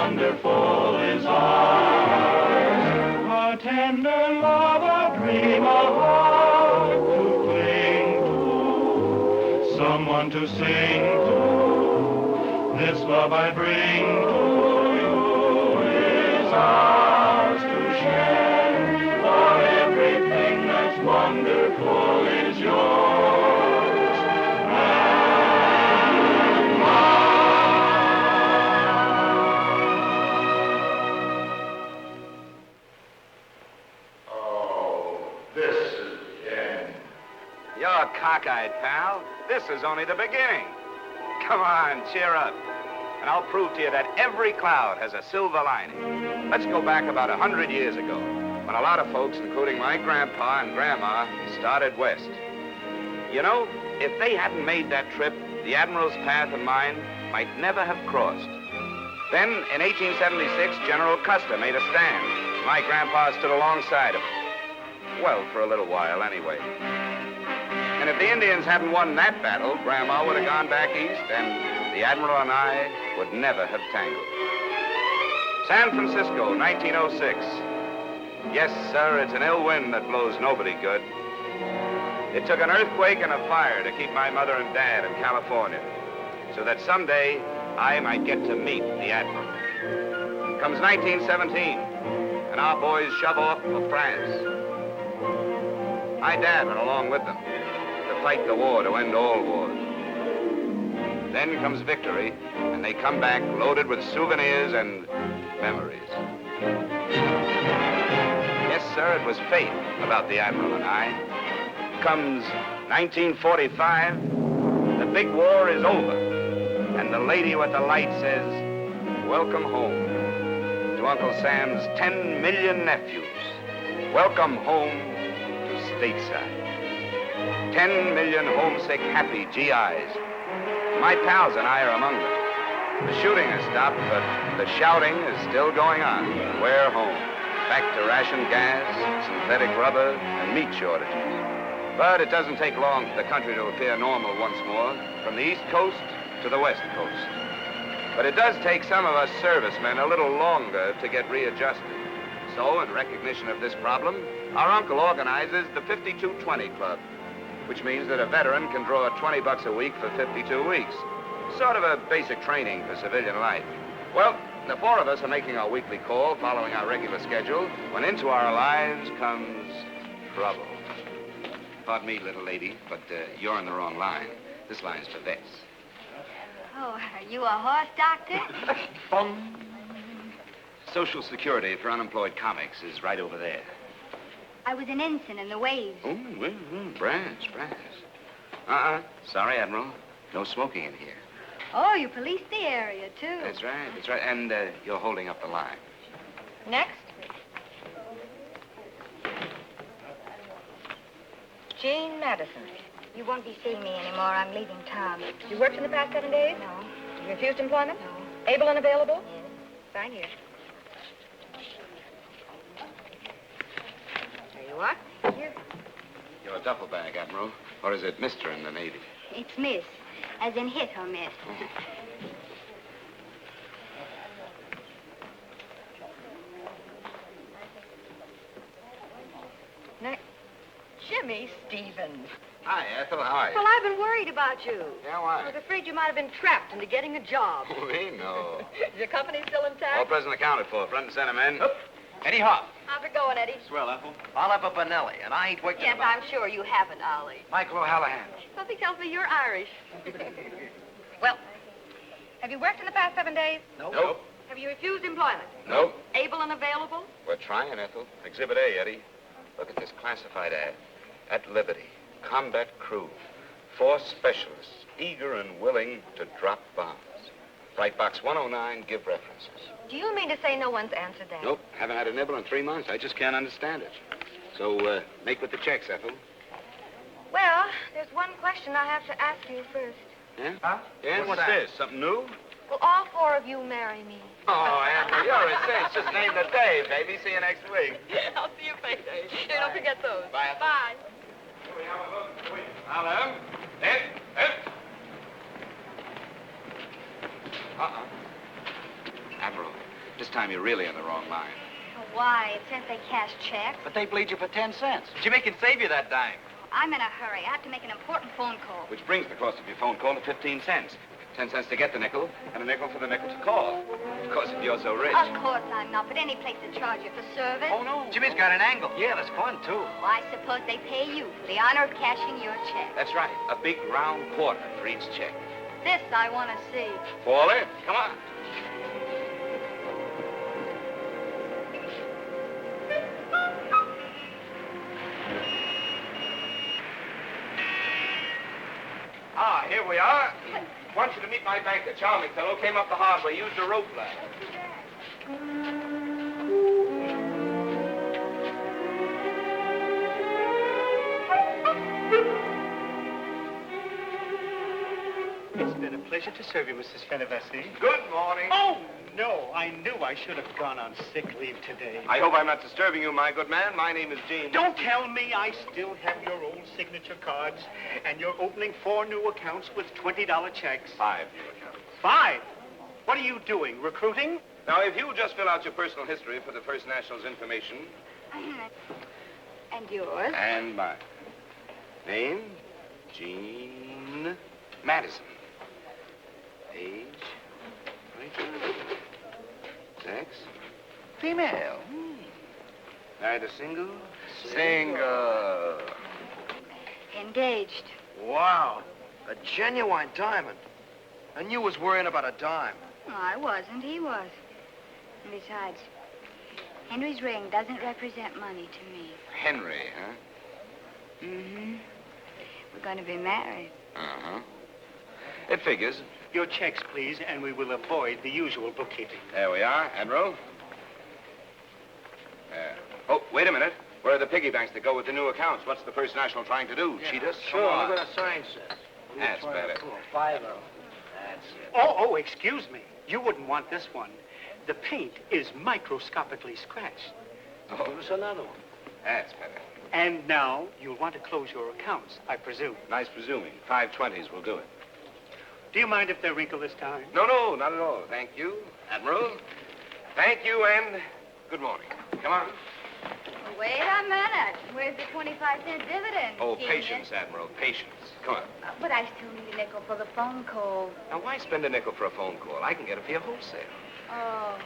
wonderful is ours. A tender love, a dream, a heart to cling to, someone to sing to. This love I bring to you is ours to share, for everything that's wonderful is yours and mine. Oh, this is the end. You're cockeyed, pal. This is only the beginning. Come on, cheer up. And I'll prove to you that every cloud has a silver lining. Let's go back about 100 years ago, when a lot of folks, including my grandpa and grandma, started west. You know, if they hadn't made that trip, the Admiral's path and mine might never have crossed. Then, in 1876, General Custer made a stand. My grandpa stood alongside him. Well, for a little while, anyway. And if the Indians hadn't won that battle, Grandma would have gone back east, and the Admiral and I would never have tangled. San Francisco, 1906. Yes, sir, it's an ill wind that blows nobody good. It took an earthquake and a fire to keep my mother and dad in California, so that someday I might get to meet the Admiral. Comes 1917, and our boys shove off for France. My dad went along with them to fight the war to end all wars. Then comes victory, and they come back loaded with souvenirs and memories. Yes, sir, it was fate about the Admiral and I. Comes 1945, the big war is over, and the lady with the light says, welcome home to Uncle Sam's 10 million nephews. Welcome home to stateside. 10 million homesick, happy GIs. My pals and I are among them. The shooting has stopped, but the shouting is still going on. We're home. Back to ration gas, synthetic rubber, and meat shortages. But it doesn't take long for the country to appear normal once more, from the East Coast to the West Coast. But it does take some of us servicemen a little longer to get readjusted. So, in recognition of this problem, our uncle organizes the 5220 Club, which means that a veteran can draw $20 a week for 52 weeks. Sort of a basic training for civilian life. Well, the four of us are making our weekly call, following our regular schedule, when into our lives comes trouble. Pardon me, little lady, but you're in the wrong line. This line's for vets. Oh, are you a horse doctor? Bum. Social Security for unemployed comics is right over there. I was an ensign in the waves. Oh, well, brass. Sorry, Admiral. No smoking in here. Oh, you police the area, too. That's right. And you're holding up the line. Next. Jean Madison. You won't be seeing me anymore. I'm leaving town. You worked in the past 7 days? No. You refused employment? No. Able and available? Yes. Sign here. There you are. Here. You're a duffel bag, Admiral. Or is it Mr. in the Navy? It's Miss, as in hit or miss. Next. Jimmy Stevens. Hi, Ethel. How are you? Well, I've been worried about you. Yeah, I why? was afraid you might have been trapped into getting a job. We know. Is your company still All intact? present accounted for. Front and center, men. Eddie Hop. How's it going, Eddie? Swell, Ethel. I'll have a Benelli, and I ain't working Yes, about... I'm sure you haven't, Ollie. Michael O'Hallahan. Something tells me you're Irish. Well, have you worked in the past 7 days? Nope. Have you refused employment? Nope. Able and available? We're trying, Ethel. Exhibit A, Eddie. Look at this classified ad. At Liberty, combat crew. 4 specialists, eager and willing to drop bombs. Write box 109, give references. Do you mean to say no one's answered that? Nope, haven't had a nibble in 3 months. I just can't understand it. So, make with the checks, Ethel. Well, there's one question I have to ask you first. Yeah? Huh? Yeah, what's this? Something new? Will all 4 of you marry me? Oh, Ethel, you're a cinch. Just name the day, baby. See you next week. I'll see you payday. Hey, don't forget those. Bye. Bye. Hello. Admiral, time you're really in the wrong line. Why? It says they cash checks. But they bleed you for 10 cents. Jimmy can save you that dime. I'm in a hurry. I have to make an important phone call. Which brings the cost of your phone call to 15 cents. 10 cents to get the nickel, and a nickel for the nickel to call. Of course, if you're so rich. Of course I'm not, but any place to charge you for service. Oh, no. Jimmy's got an angle. Yeah, that's fun, too. Well, I suppose they pay you for the honor of cashing your check. That's right. A big round quarter for each check. This I want to see. Fall in. Come on. Ah, here we are. Want you to meet my banker, charming fellow. Came up the hard way, used a rope ladder. It's been a pleasure to serve you, Mrs. Fenivesi. Good morning. Oh, no, I knew I should have gone on sick leave today. I hope I'm not disturbing you, my good man. My name is James. Don't tell me I still have your old signature cards, and you're opening 4 new accounts with $20 checks. 5 new accounts. 5? What are you doing, recruiting? Now, if you'll just fill out your personal history for the First National's information. And yours? And mine. Name, Jean Madison. Age, 22. Sex, female. Neither single? Single. Engaged. Wow. A genuine diamond. And you was worrying about a dime. No, I wasn't. He was. And besides, Henry's ring doesn't represent money to me. Henry, huh? Mm-hmm. We're going to be married. Uh-huh. It figures. Your checks, please, and we will avoid the usual bookkeeping. There we are. Admiral. There. Oh, wait a minute. Where are the piggy banks that go with the new accounts? What's the First National trying to do? Cheat us? Sure, Come on. look what the sign says. That's better. 5 of them. That's it. Oh, excuse me. You wouldn't want this one. The paint is microscopically scratched. Oh, Give us another one. that's better. And now you'll want to close your accounts, I presume. Nice presuming. 520s will do it. Do you mind if they're wrinkled this time? No, not at all. Thank you, Admiral. Thank you, and good morning. Come on. Wait a minute. Where's the 25-cent dividend? Oh, Genius? patience, Admiral, patience. Come on. But I still need a nickel for the phone call. Now, why spend a nickel for a phone call? I can get it for you wholesale. Oh.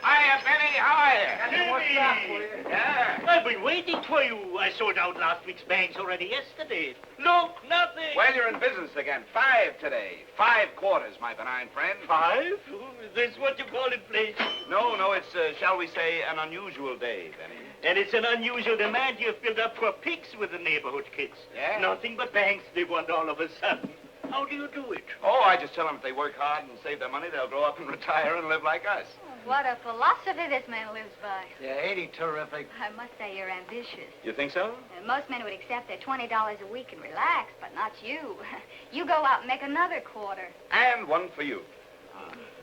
Hiya, Benny. How are you? Jimmy! What's up with you? Yeah. I've been waiting for you. I sold out last week's bags already yesterday. Look, nothing. Well, you're in business again. 5 today. 5 quarters, my benign friend. 5? Is this what you call inflation? No, it's, shall we say, an unusual day, Benny. And it's an unusual demand you've built up for pigs with the neighborhood kids. Yeah? Nothing but banks they want all of a sudden. How do you do it? Oh, I just tell them if they work hard and save their money, they'll grow up and retire and live like us. What a philosophy this man lives by. Yeah, ain't he terrific? I must say you're ambitious. You think so? Most men would accept their $20 a week and relax, but not you. You go out and make another quarter. And one for you.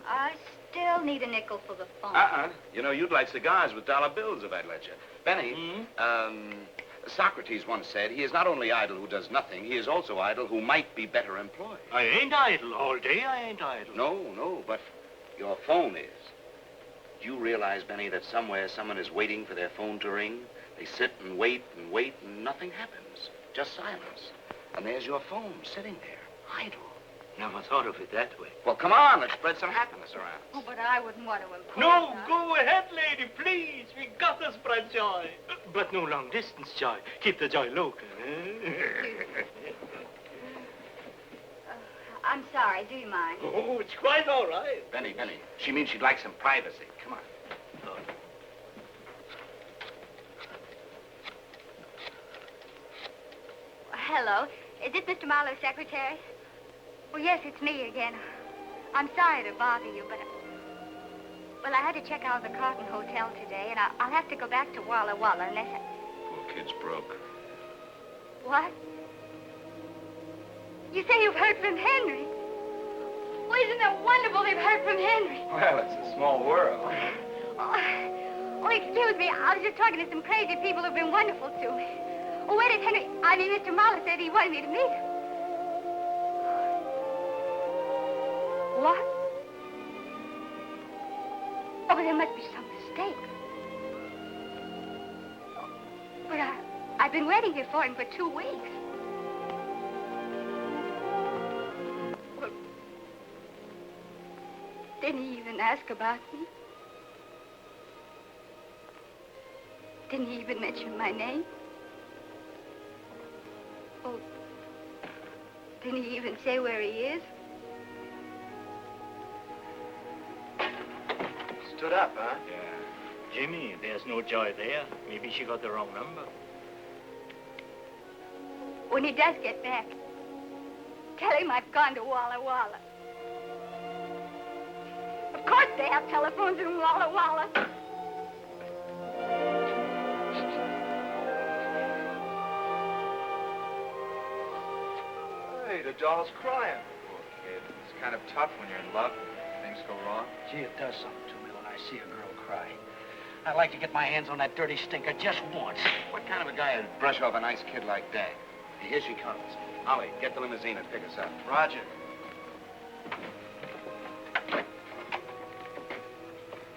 I still need a nickel for the phone. You know, you'd like cigars with dollar bills if I'd let you. Benny, Socrates once said, he is not only idle who does nothing, he is also idle who might be better employed. I ain't idle all day. I ain't idle. No, but your phone is. Do you realize, Benny, that somewhere someone is waiting for their phone to ring? They sit and wait, and nothing happens. Just silence. And there's your phone sitting there, idle. Never thought of it that way. Well, come on, let's spread some happiness around. Oh, but I wouldn't want to impose. No, that. go ahead, lady, please. We got to spread joy. But no long-distance joy. Keep the joy local. I'm sorry. Do you mind? Oh, it's quite all right. Benny, she means she'd like some privacy. Come on. Hello. Is this Mr. Marlowe's secretary? Well, yes, it's me again. I'm sorry to bother you, but... Well, I had to check out of the Carlton Hotel today, and I'll have to go back to Walla Walla unless I... Poor kid's broke. What? You say you've heard from Henry? Well, isn't it wonderful they've heard from Henry? Well, it's a small world. Oh, excuse me. I was just talking to some crazy people who've been wonderful to me. Oh, where did Mr. Marlowe said he wanted me to meet him. What? there must be some mistake. But I've been waiting here for him for 2 weeks. Well, didn't he even ask about me? Didn't he even mention my name? Oh, didn't he even say where he is? Stood up, huh? Yeah. Jimmy, there's no joy there. Maybe she got the wrong number. When he does get back, tell him I've gone to Walla Walla. Of course they have telephones in Walla Walla. Hey, the doll's crying. Poor kid. It's kind of tough when you're in love. Things go wrong. Gee, it does something to me when I see a girl cry. I'd like to get my hands on that dirty stinker just once. What kind of a guy would brush off a nice kid like that? Here she comes. Ollie, get the limousine and pick us up. Roger.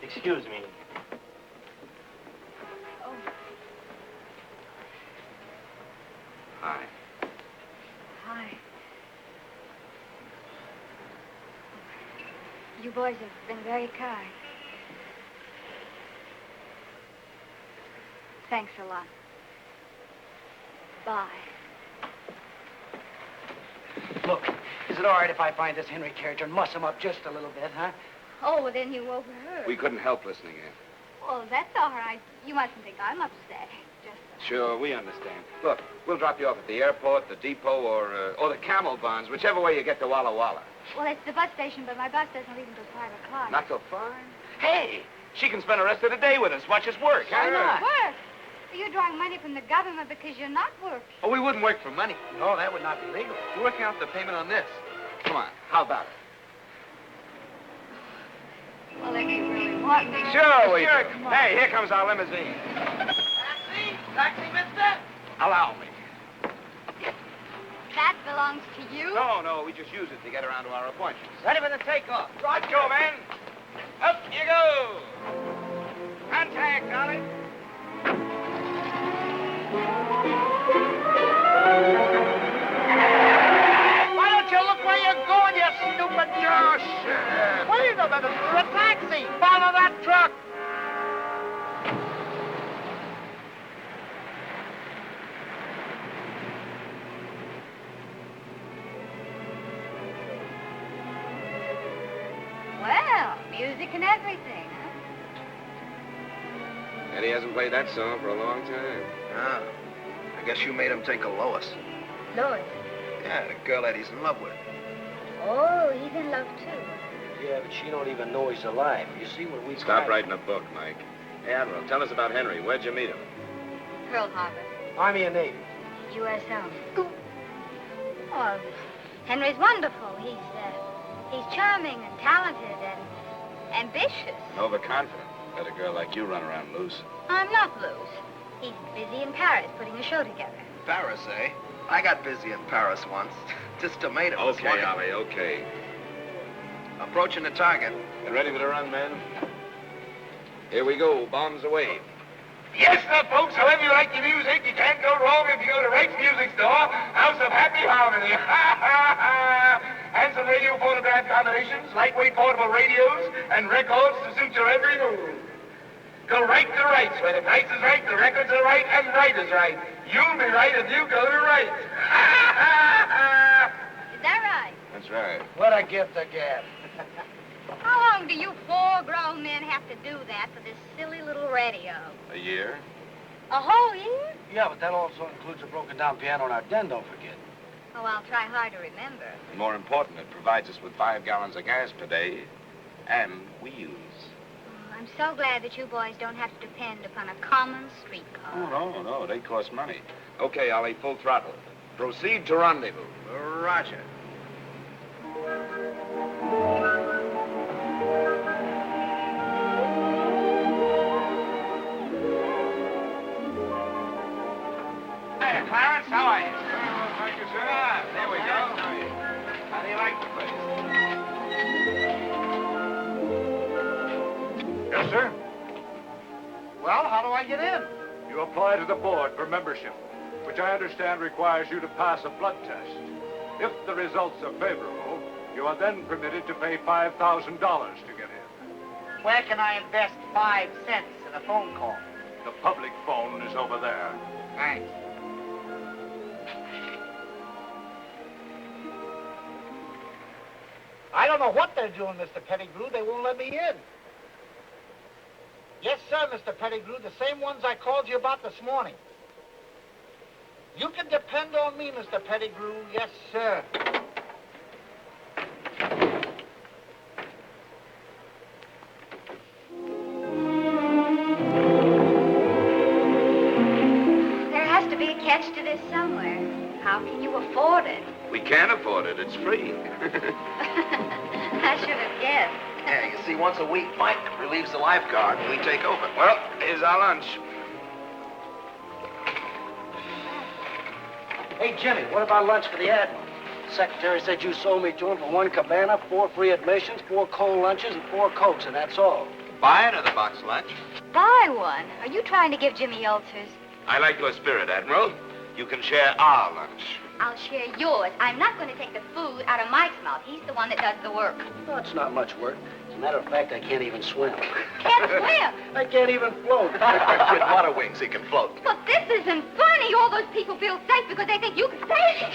Excuse me. Oh, Hi. hi. You boys have been very kind. Thanks a lot. Bye. Look, is it all right if I find this Henry character and muss him up just a little bit, huh? Oh, well, then you overheard. We couldn't help listening in. Oh, that's all right. You mustn't think I'm upset. Just... Sure, we understand. Look, we'll drop you off at the airport, the depot, or the Camel Barns, whichever way you get to Walla Walla. Well, it's the bus station, but my bus doesn't leave until 5 o'clock. Not till 5? Hey, she can spend the rest of the day with us, watch us work. Why not? Work? You're drawing money from the government because you're not working. Oh, we wouldn't work for money. No, that would not be legal. We're working out the payment on this. Come on, how about it? Well, if you really want me... Sure we do. come on. Hey, here comes our limousine. Taxi? Taxi, mister? Allow me. That belongs to you? No, we just use it to get around to our appointments. Ready for the takeoff. Right, go, man. Up you go. Contact, Ollie. Why don't you look where you're going, you stupid jerk? Shit. Wait a minute, for a taxi. Follow that truck. Well, music and everything, huh? Eddie hasn't played that song for a long time. Ah, I guess you made him take a Lois. Lois. Yeah, the girl that he's in love with. Oh, he's in love, too. Yeah, but she don't even know he's alive. You see, when we Stop writing a book, Mike. Hey, Admiral, tell us about Henry. Where'd you meet him? Pearl Harbor. Army and Navy. USO. Oh, Henry's wonderful. He's charming and talented and ambitious. Overconfident. Let a girl like you run around loose. I'm not loose. He's busy in Paris putting a show together. Paris, eh? I got busy in Paris once. Just tomato. Okay, Ollie, okay. Approaching the target. You ready for the run, man? Here we go. Bombs away. Yes, sir, folks. However you like your music, you can't go wrong if you go to Wright's Music Store, House of Happy Harmony. Handsome radio phonograph combinations, lightweight portable radios, and records to suit your every mood. Go right to Wright's, where the price is right, the records are right, and right is right. You'll be right if you go to Wright's. Is that right? That's right. What a gift to get. How long do you 4 grown men have to do that for this silly little radio? A year? A whole year? Yeah, but that also includes a broken down piano in our den, don't forget. Oh, I'll try hard to remember. And more important, it provides us with 5 gallons of gas per day and wheels. Oh, I'm so glad that you boys don't have to depend upon a common streetcar. Oh, no, they cost money. Okay, Ollie, full throttle. Proceed to rendezvous. Roger. Hey, Clarence, how are you? Thank you, sir. There we go. How do you like the place? Yes, sir. Well, how do I get in? You apply to the board for membership, which I understand requires you to pass a blood test. If the results are favorable, you are then permitted to pay $5,000 to get in. Where can I invest 5 cents in a phone call? The public phone is over there. Thanks. I don't know what they're doing, Mr. Pettigrew. They won't let me in. Yes, sir, Mr. Pettigrew, the same ones I called you about this morning. You can depend on me, Mr. Pettigrew. Yes, sir. There has to be a catch to this somewhere. How can you afford it? We can't afford it. It's free. I should have guessed. Yeah, you see, once a week, Mike relieves the lifeguard and we take over. Well, here's our lunch. Hey, Jimmy, what about lunch for the Admiral? The secretary said you sold me to him for 1 cabana, 4 free admissions, 4 cold lunches, and 4 Cokes, and that's all. Buy another box lunch. Buy one. Are you trying to give Jimmy ulcers? I like your spirit, Admiral. You can share our lunch. I'll share yours. I'm not going to take the food out of Mike's mouth. He's the one that does the work. No, it's not much work. As a matter of fact, I can't even swim. Can't swim. I can't even float. With water wings, he can float. But this isn't funny. All those people feel safe because they think you can save them.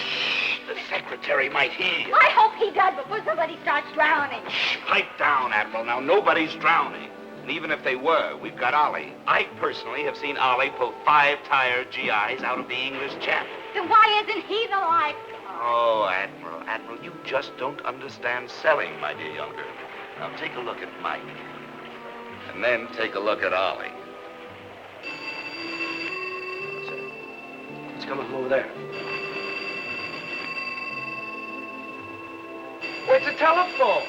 The secretary might hear. I hope he does before somebody starts drowning. Pipe down, Admiral. Now, nobody's drowning. And even if they were, we've got Ollie. I personally have seen Ollie pull 5 tired GIs out of the English Channel. Then why isn't he the lifeguard? Oh, Admiral, you just don't understand selling, my dear young girl. Now, take a look at Mike. And then take a look at Ollie. It's coming from over there. Where's the telephone?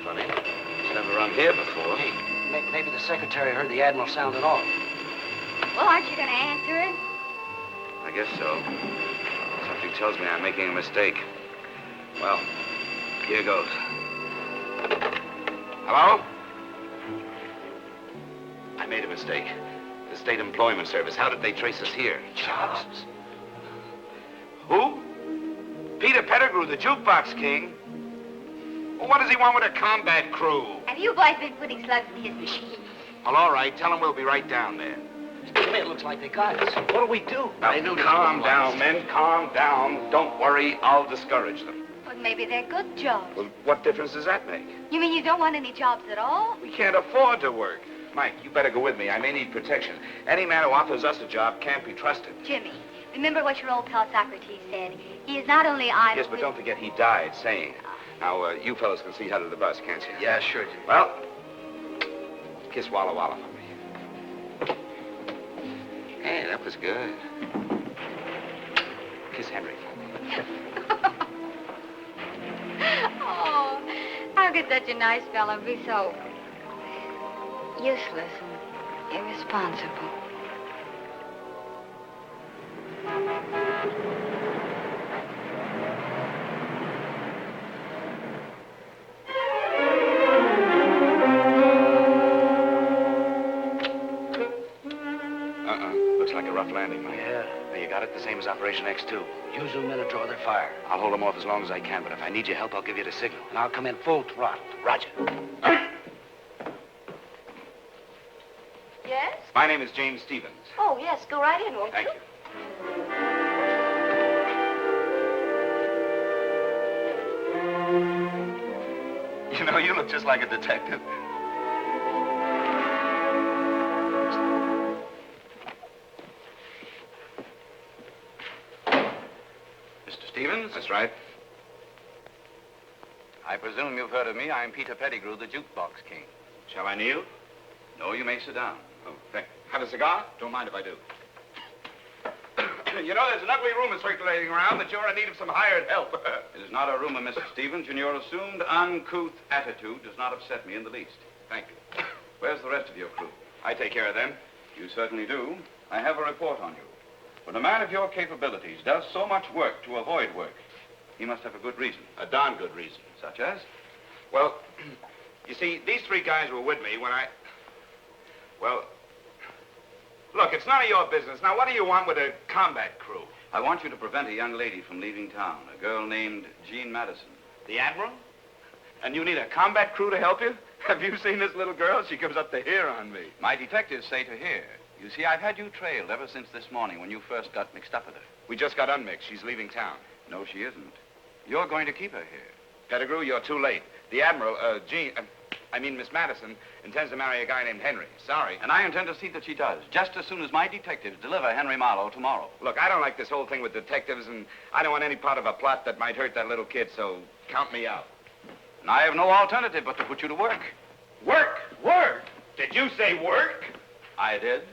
Funny. It's never rung here before. Hey, maybe the secretary heard the Admiral sounding off. Well, aren't you going to answer it? I guess so. Something tells me I'm making a mistake. Well, here goes. Hello? I made a mistake. The State Employment Service. How did they trace us here? Jobs. Who? Peter Pettigrew, the jukebox king. Well, what does he want with a combat crew? Have you boys been putting slugs in his machine? Well, all right. Tell him we'll be right down there. Jimmy, it looks like they got us. What do we do? Now, calm down, men. Calm down. Don't worry. I'll discourage them. Well, maybe they're good jobs. Well, what difference does that make? You mean you don't want any jobs at all? We can't afford to work. Mike, you better go with me. I may need protection. Any man who offers us a job can't be trusted. Jimmy, remember what your old pal Socrates said. He is not only idle... Yes, but don't forget he died saying. Now, you fellows can see how to the bus, can't you? Yeah, sure, Jimmy. Well, kiss Walla Walla for me. Hey, that was good. Kiss Henry for me. Oh, how could such a nice fellow be so useless and irresponsible? Looks like a rough landing, Mike. Yeah. Now, you got it? The same as Operation X2. You zoom in and draw their fire. I'll hold them off as long as I can, but if I need your help, I'll give you the signal. And I'll come in full throttle. Roger. Yes? My name is James Stevens. Oh, yes. Go right in, won't Thank you? you. You know, you look just like a detective. Mr. Stevens? That's right. I presume you've heard of me. I'm Peter Pettigrew, the jukebox king. Shall I kneel? No, you may sit down. Oh, thank you. Have a cigar? Don't mind if I do. You know, there's an ugly rumor circulating around that you're in need of some hired help. It is not a rumor, Mr. Stevens, and your assumed uncouth attitude does not upset me in the least. Thank you. Where's the rest of your crew? I take care of them. You certainly do. I have a report on you. When a man of your capabilities does so much work to avoid work, he must have a good reason. A darn good reason. Such as? Well, you see, these 3 guys were with me when I... Well, look, it's none of your business. Now, what do you want with a combat crew? I want you to prevent a young lady from leaving town, a girl named Jean Madison. The Admiral? And you need a combat crew to help you? Have you seen this little girl? She comes up to here on me. My detectives say to here. You see, I've had you trailed ever since this morning when you first got mixed up with her. We just got unmixed. She's leaving town. No, she isn't. You're going to keep her here. Pettigrew, you're too late. The Admiral, Miss Madison, intends to marry a guy named Henry. Sorry. And I intend to see that she does, just as soon as my detectives deliver Henry Marlowe tomorrow. Look, I don't like this whole thing with detectives, and I don't want any part of a plot that might hurt that little kid, so count me out. And I have no alternative but to put you to work. Work? Work? Did you say work? I did.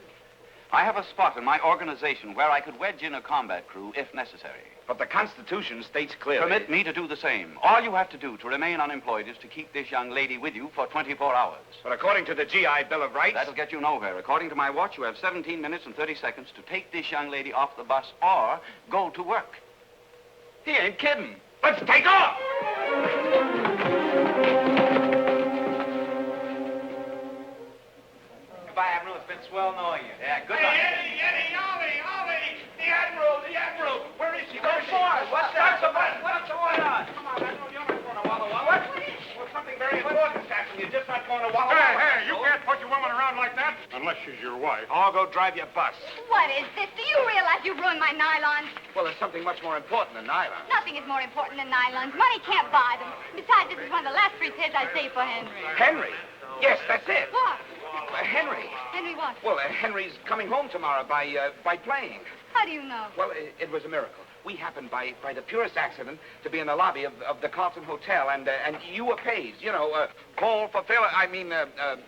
I have a spot in my organization where I could wedge in a combat crew if necessary. But the Constitution states clearly... Permit me to do the same. All you have to do to remain unemployed is to keep this young lady with you for 24 hours. But according to the GI Bill of Rights... That'll get you nowhere. According to my watch, you have 17 minutes and 30 seconds to take this young lady off the bus or go to work. He ain't kidding. Let's take off! Goodbye, Admiral. It's been swell knowing you. Yeah, good Hey, luck. Eddie, Ollie! The Admiral! Where is he? Go for it. What's that? What's going on? Come on, Admiral, you're not going to Walla Walla. What? Well, something very important is happening. You're just not going to Walla Walla. Hey, you can't put your woman around like that. Unless she's your wife. I'll go drive your bus. What is this? Do you realize you ruined my nylons? Well, there's something much more important than nylon. Nothing is more important than nylons. Money can't buy them. Besides, this is one of the last 3 pairs I saved for Henry. Henry? Yes, that's it. What? Henry. Henry what? Well, Henry's coming home tomorrow by plane. How do you know? Well, it was a miracle. We happened by the purest accident to be in the lobby of the Carlton Hotel, and you were paged. You know, call for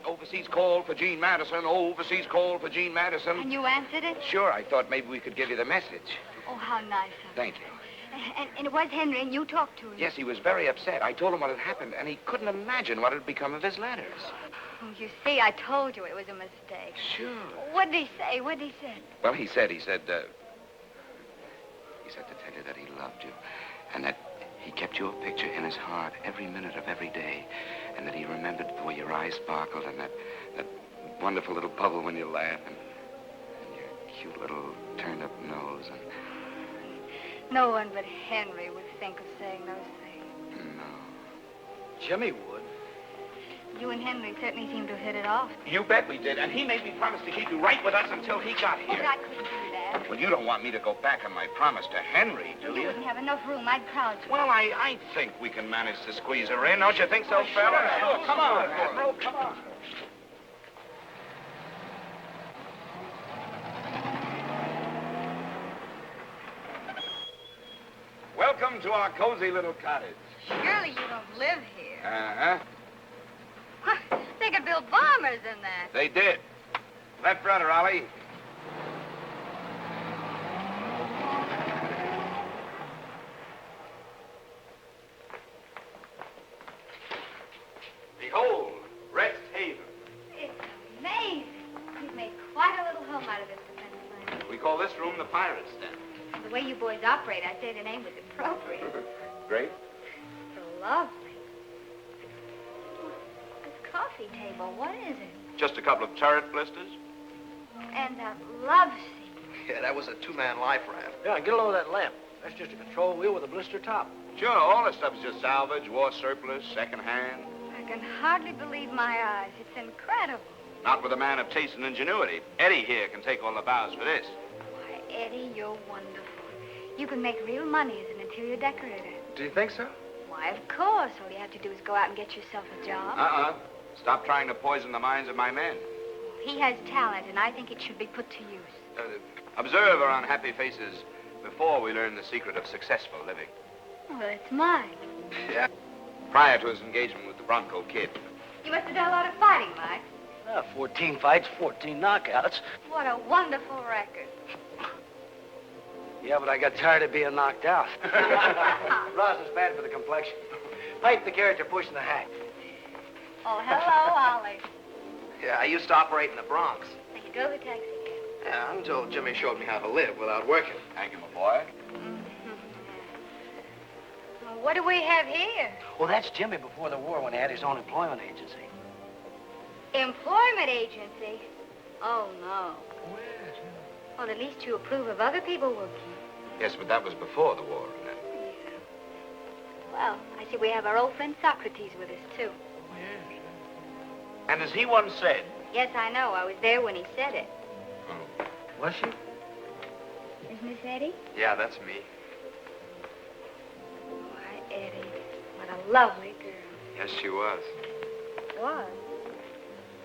overseas call for Jean Madison, overseas call for Jean Madison. And you answered it? Sure, I thought maybe we could give you the message. Oh, how nice of you. Thank you. And it was Henry, and you talked to him? Yes, he was very upset. I told him what had happened, and he couldn't imagine what had become of his letters. Oh, you see, I told you it was a mistake. Sure. What did he say? What did he say? Well, he said to tell you that he loved you, and that he kept your picture in his heart every minute of every day, and that he remembered the way your eyes sparkled, and that wonderful little bubble when you laugh, and your cute little turned-up nose, and... No one but Henry would think of saying those things. No. Jimmy would. You and Henry certainly seem to have hit it off. You bet we did, and he made me promise to keep you right with us until he got But here. I couldn't do that. Well, you don't want me to go back on my promise to Henry, do You you? wouldn't have enough room. I'd crowd you. Well, I think we can manage to squeeze her in. Don't you think so, fella? Sure. Come on, Admiral, come on. Welcome to our cozy little cottage. Surely you don't live here. Uh-huh. Huh, they could build bombers in there. They did. Left rudder, Ollie. Behold, Rest Haven. It's amazing. You've made quite a little home out of this defense line. We call this room the Pirate's Den. The way you boys operate, I'd say the name was appropriate. Great. So lovely. This coffee table, what is it? Just a couple of turret blisters. And that love seat. Yeah, that was a two-man life raft. Yeah, get a load of that lamp. That's just a control wheel with a blister top. Sure, all this stuff is just salvage, war surplus, second-hand. I can hardly believe my eyes. It's incredible. Not with a man of taste and ingenuity. Eddie here can take all the bows for this. Why, Eddie, you're wonderful. You can make real money as an interior decorator. Do you think so? Why, of course. All you have to do is go out and get yourself a job. Uh-uh. Stop trying to poison the minds of my men. He has talent, and I think it should be put to use. Observe our unhappy faces before we learn the secret of successful living. Well, it's mine. Yeah. Prior to his engagement with the Bronco Kid. You must have done a lot of fighting, Mike. 14 fights, 14 knockouts. What a wonderful record. Yeah, but I got tired of being knocked out. Rosin's bad for the complexion. Pipe the character pushing the hack. Oh, hello, Ollie. Yeah, I used to operate in the Bronx. So you drove a taxi cab. Yeah, until Jimmy showed me how to live without working. Thank you, my boy. Well, what do we have here? Well, that's Jimmy before the war when he had his own employment agency. Employment agency? Oh, no. Well, at least you approve of other people working. Yes, but that was before the war. Well, I see we have our old friend Socrates with us, too. And as he once said... Yes, I know. I was there when he said it. Oh. Was she? Is Miss Eddie? Yeah, that's me. Why, Eddie, what a lovely girl. Yes, she was. What?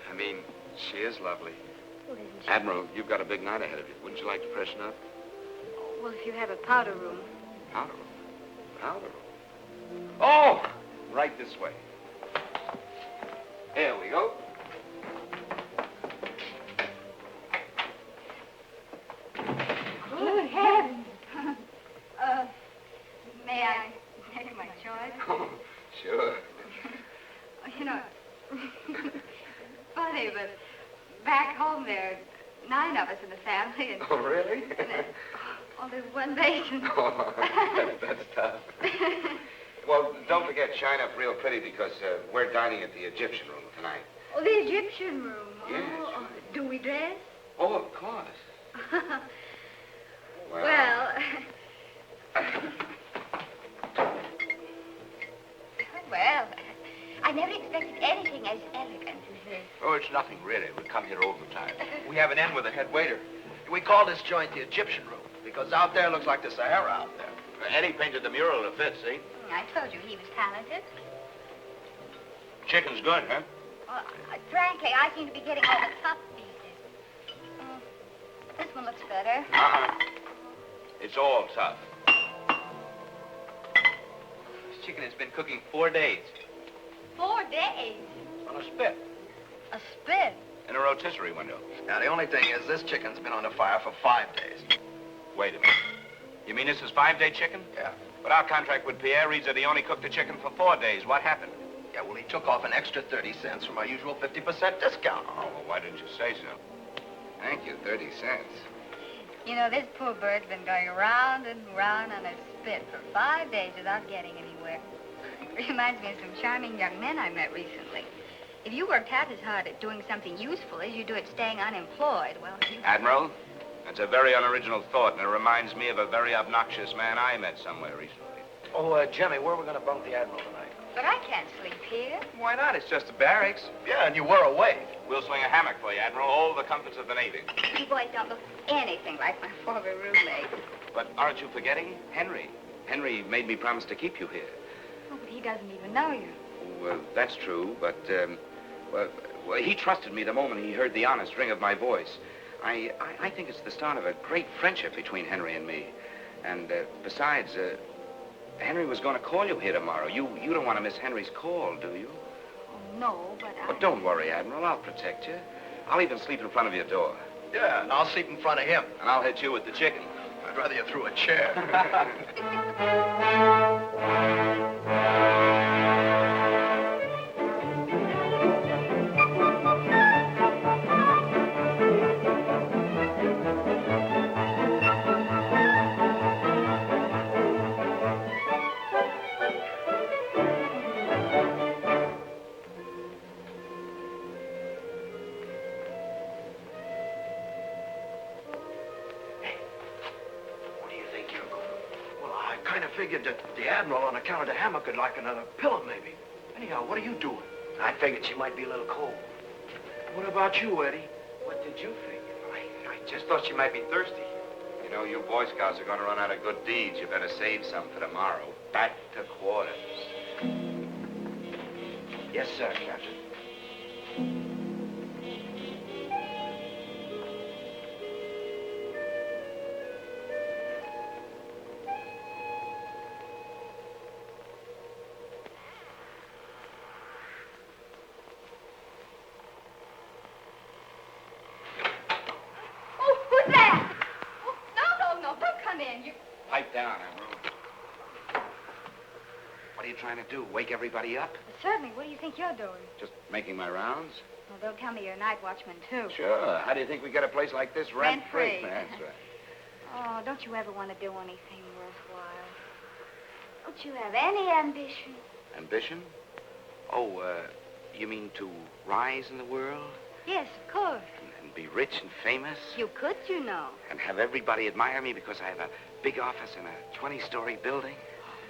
I mean, she is lovely. Well, isn't she? Admiral, you've got a big night ahead of you. Wouldn't you like to freshen up? Well, if you have a powder room. Powder room? Powder room? Oh! Right this way. Here we go. Good heavens. May I make my choice? Oh, sure. You know, funny, but back home there are 9 of us in the family. And, Oh, really? oh, there's one basin. Oh, that's tough. Well, don't forget, shine up real pretty because we're dining at the Egyptian room tonight. Oh, the Egyptian room. Yes. Oh, do we dress? Oh, of course. Well, well, I never expected anything as elegant as this. Oh, it's nothing, really. We come here all the time. We have an in with the head waiter. We call this joint the Egyptian room because out there looks like the Sahara out there. Eddie painted the mural to fit, see? I told you he was talented. Chicken's good, huh? Well, frankly, I seem to be getting all the tough pieces. This one looks better. Uh-huh. It's all tough. This chicken has been cooking 4 days. 4 days? On a spit. A spit? In a rotisserie window. Now, the only thing is this chicken's been on the fire for 5 days. Wait a minute. You mean this is 5-day chicken? Yeah. But our contract with Pierre reads that he only cooked the chicken for 4 days. What happened? Yeah, well, he took off an extra 30 cents from our usual 50% discount. Oh, well, why didn't you say so? Thank you, 30 cents. You know, this poor bird's been going round and round on a spit for 5 days without getting anywhere. Reminds me of some charming young men I met recently. If you worked half as hard at doing something useful as you do at staying unemployed, well, you... Admiral, that's a very unoriginal thought, and it reminds me of a very obnoxious man I met somewhere recently. Oh, Jimmy, where are we going to bunk the Admiral tonight? But I can't sleep here. Why not? It's just the barracks. Yeah, and you were away. We'll swing a hammock for you, Admiral. All the comforts of the Navy. You boys don't look anything like my former roommate. But aren't you forgetting Henry? Henry made me promise to keep you here. Oh, but he doesn't even know you. Well, that's true, but, well, he trusted me the moment he heard the honest ring of my voice. I think it's the start of a great friendship between Henry and me. And, besides, Henry was going to call you here tomorrow. You don't want to miss Henry's call, do you? Oh, no, but I... But don't worry, Admiral. I'll protect you. I'll even sleep in front of your door. Yeah, and I'll sleep in front of him. And I'll hit you with the chicken. I'd rather you threw a chair. Figured that the Admiral, on account of the hammock, could like another pillow, maybe. Anyhow, what are you doing? I figured she might be a little cold. What about you, Eddie? What did you figure? I just thought she might be thirsty. You know, you Boy Scouts are going to run out of good deeds. You better save some for tomorrow. Back to quarters. Yes, sir, Captain. Pipe down, Admiral. What are you trying to do? Wake everybody up? Certainly. What do you think you're doing? Just making my rounds? Well, they'll tell me you're a night watchman, too. Sure. How do you think we get a place like this rent-free? Rent-free. That's right. Oh, don't you ever want to do anything worthwhile? Don't you have any ambition? Ambition? Oh, you mean to rise in the world? Yes, of course. And be rich and famous. You could, you know. And have everybody admire me because I have a big office in a 20-story building?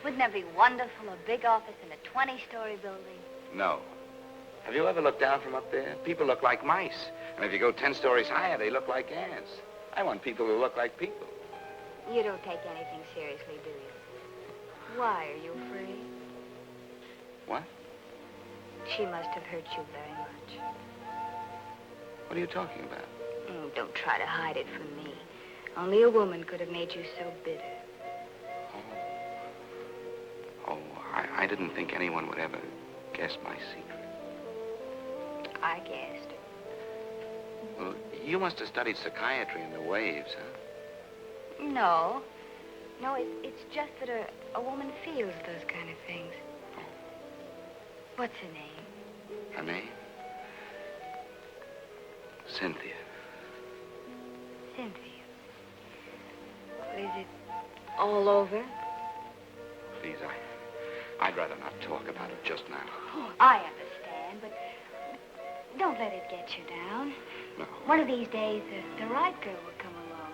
Wouldn't that be wonderful, a big office in a 20-story building? No. Have you ever looked down from up there? People look like mice. And if you go 10 stories higher, they look like ants. I want people who look like people. You don't take anything seriously, do you? Why, are you afraid? What? She must have hurt you very much. What are you talking about? Don't try to hide it from me. Only a woman could have made you so bitter. Oh, I didn't think anyone would ever guess my secret. I guessed. Well, you must have studied psychiatry in the waves, huh? No. No, it's just that a woman feels those kind of things. What's her name? Her name? Cynthia. Cynthia. Well, is it all over? Please, I'd rather not talk about it just now. Oh, I understand, but don't let it get you down. No. One of these days, the right girl will come along.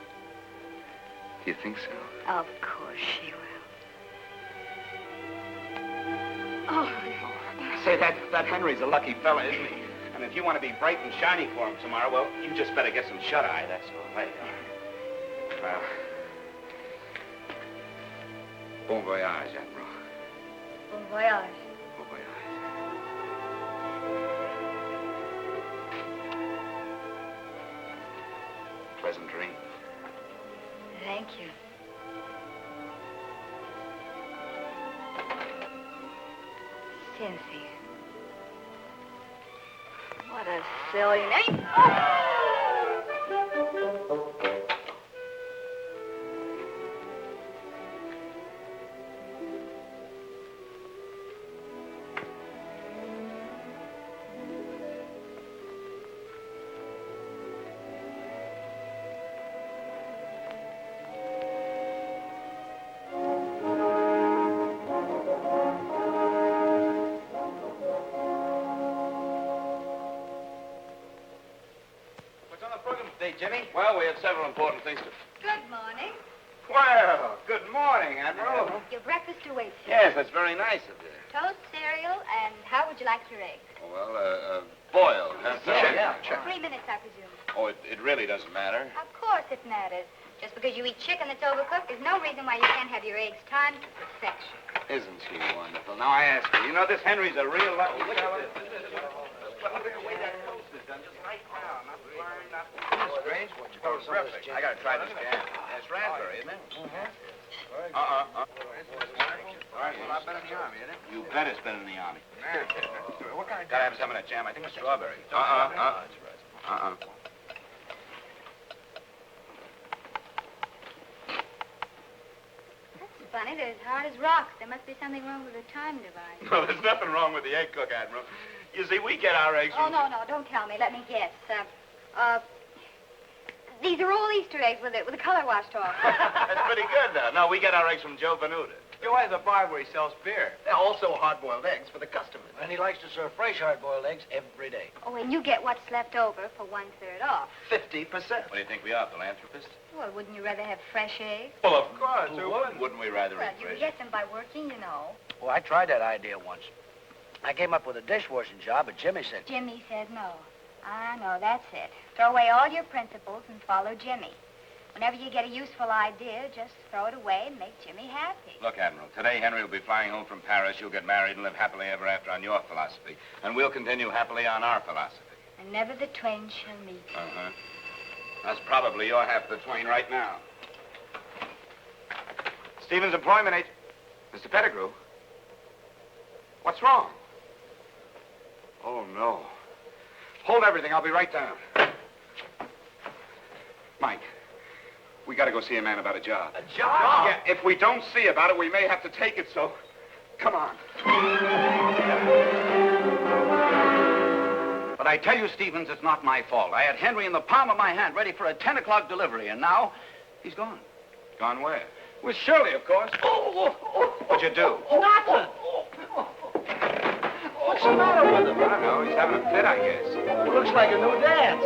Do you think so? Of course she will. Oh. Say, that Henry's a lucky fella, isn't he? And if you want to be bright and shiny for him tomorrow, well, you just better get some shut-eye, that's all. There you are. Well, bon voyage, Admiral. Bon voyage. Bon voyage. Pleasant dreams. Thank you. Cynthia. What a silly name. Jimmy? Well, we have several important things to... Good morning. Well, good morning, Admiral. Your breakfast awaits you. Yes, that's very nice of you. Toast, cereal, and how would you like your eggs? Well, boiled. Yeah. 3 minutes, I presume. Oh, it really doesn't matter. Of course it matters. Just because you eat chicken that's overcooked, there's no reason why you can't have your eggs timed to perfection. Isn't she wonderful? Now, I ask you, this Henry's a real lucky fella. Well, look at the way that toast is done, just light brown, not burned, not... Strange. Oh, terrific. I gotta try this jam. It's raspberry, isn't it? Mm-hmm. All right, well, I've been in the Army, isn't it? You bet it's been in the Army. What kind of... Gotta have some of that jam. I think it's strawberry. That's funny. They're as hard as rocks. There must be something wrong with the time device. Well, there's nothing wrong with the egg cook, Admiral. You see, we get our eggs Oh, from... no, don't tell me. Let me guess. These are all Easter eggs with the color washed off. That's pretty good, though. No, we get our eggs from Joe Venuta. Joe has a bar where he sells beer. They're also hard-boiled eggs for the customers. And he likes to serve fresh hard-boiled eggs every day. Oh, and you get what's left over for 1/3 off. 50%. What do you think we are, philanthropists? Well, wouldn't you rather have fresh eggs? Well, of course. Who wouldn't? Wouldn't we rather Well, eat you fresh? get them by working, you know. Well, I tried that idea once. I came up with a dishwashing job, but Jimmy said... Jimmy said no. I know, that's it. Throw away all your principles and follow Jimmy. Whenever you get a useful idea, just throw it away and make Jimmy happy. Look, Admiral, today Henry will be flying home from Paris. You'll get married and live happily ever after on your philosophy. And we'll continue happily on our philosophy. And never the twain shall meet. Uh-huh. That's probably your half the twain right now. Stevens Employment Agent. Mr. Pettigrew. What's wrong? Oh, no. Hold everything. I'll be right down. Mike, we got to go see a man about a job. A job? Yeah, if we don't see about it, we may have to take it, so come on. But I tell you, Stevens, it's not my fault. I had Henry in the palm of my hand, ready for a 10 o'clock delivery, and now he's gone. Gone where? With Shirley, of course. What'd you do? Nothing! What's the matter with him? I don't know. He's having a fit, I guess. Looks like a new dance.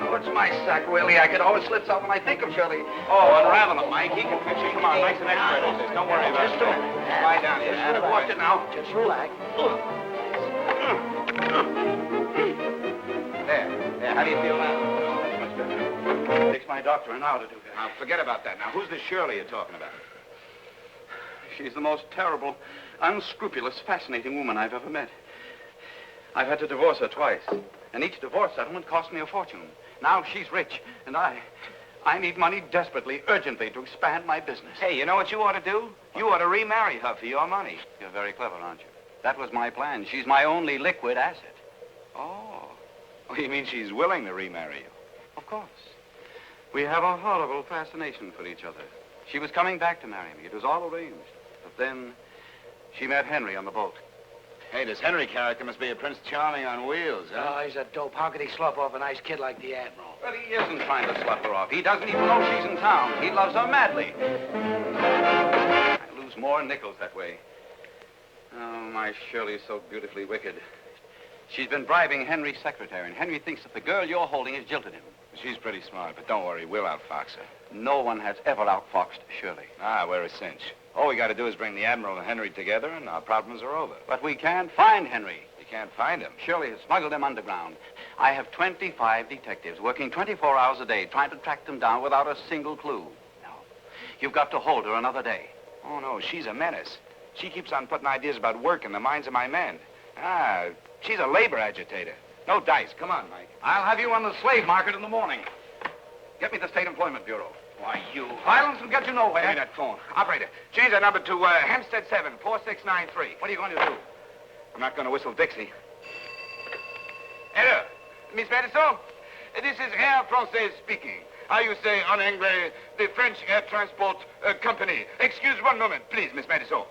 No, it's my sack, Willie. It always slips out when I think of Shirley. Oh, unravel him, Mike. He can fix it. Come on, Mike's an expert at this. Don't worry about it. Just a minute. Lie down here. Just Watch it now. Just relax. There. How do you feel now? Oh, that's much better. It takes my doctor an hour to do that. Now, forget about that. Now, who's this Shirley you're talking about? She's the most terrible, unscrupulous, fascinating woman I've ever met. I've had to divorce her twice, and each divorce settlement cost me a fortune. Now she's rich, and I need money desperately, urgently, to expand my business. Hey, you know what you ought to do? You ought to remarry her for your money. You're very clever, aren't you? That was my plan. She's my only liquid asset. Oh, you mean she's willing to remarry you? Of course. We have a horrible fascination for each other. She was coming back to marry me. It was all arranged. But then she met Henry on the boat. Hey, this Henry character must be a Prince Charming on wheels, huh? Oh, he's a dope. How could he slough off a nice kid like the Admiral? But he isn't trying to slough her off. He doesn't even know she's in town. He loves her madly. I lose more nickels that way. Oh, my Shirley's so beautifully wicked. She's been bribing Henry's secretary, and Henry thinks that the girl you're holding has jilted him. She's pretty smart, but don't worry, we'll outfox her. No one has ever outfoxed Shirley. Ah, we're a cinch. All we got to do is bring the Admiral and Henry together, and our problems are over. But we can't find Henry. You can't find him. Shirley has smuggled him underground. I have 25 detectives working 24 hours a day trying to track them down without a single clue. No. You've got to hold her another day. Oh, no, she's a menace. She keeps on putting ideas about work in the minds of my men. Ah, she's a labor agitator. No dice. Come on, Mike. I'll have you on the slave market in the morning. Get me the State Employment Bureau. Why, you violence will get you nowhere. Give me that phone. Operator, change that number to Hempstead 7, 4693. What are you going to do? I'm not going to whistle Dixie. Hello, Miss Madison. This is Air Français speaking. How you say en anglais, the French Air Transport Company. Excuse one moment, please, Miss Madison.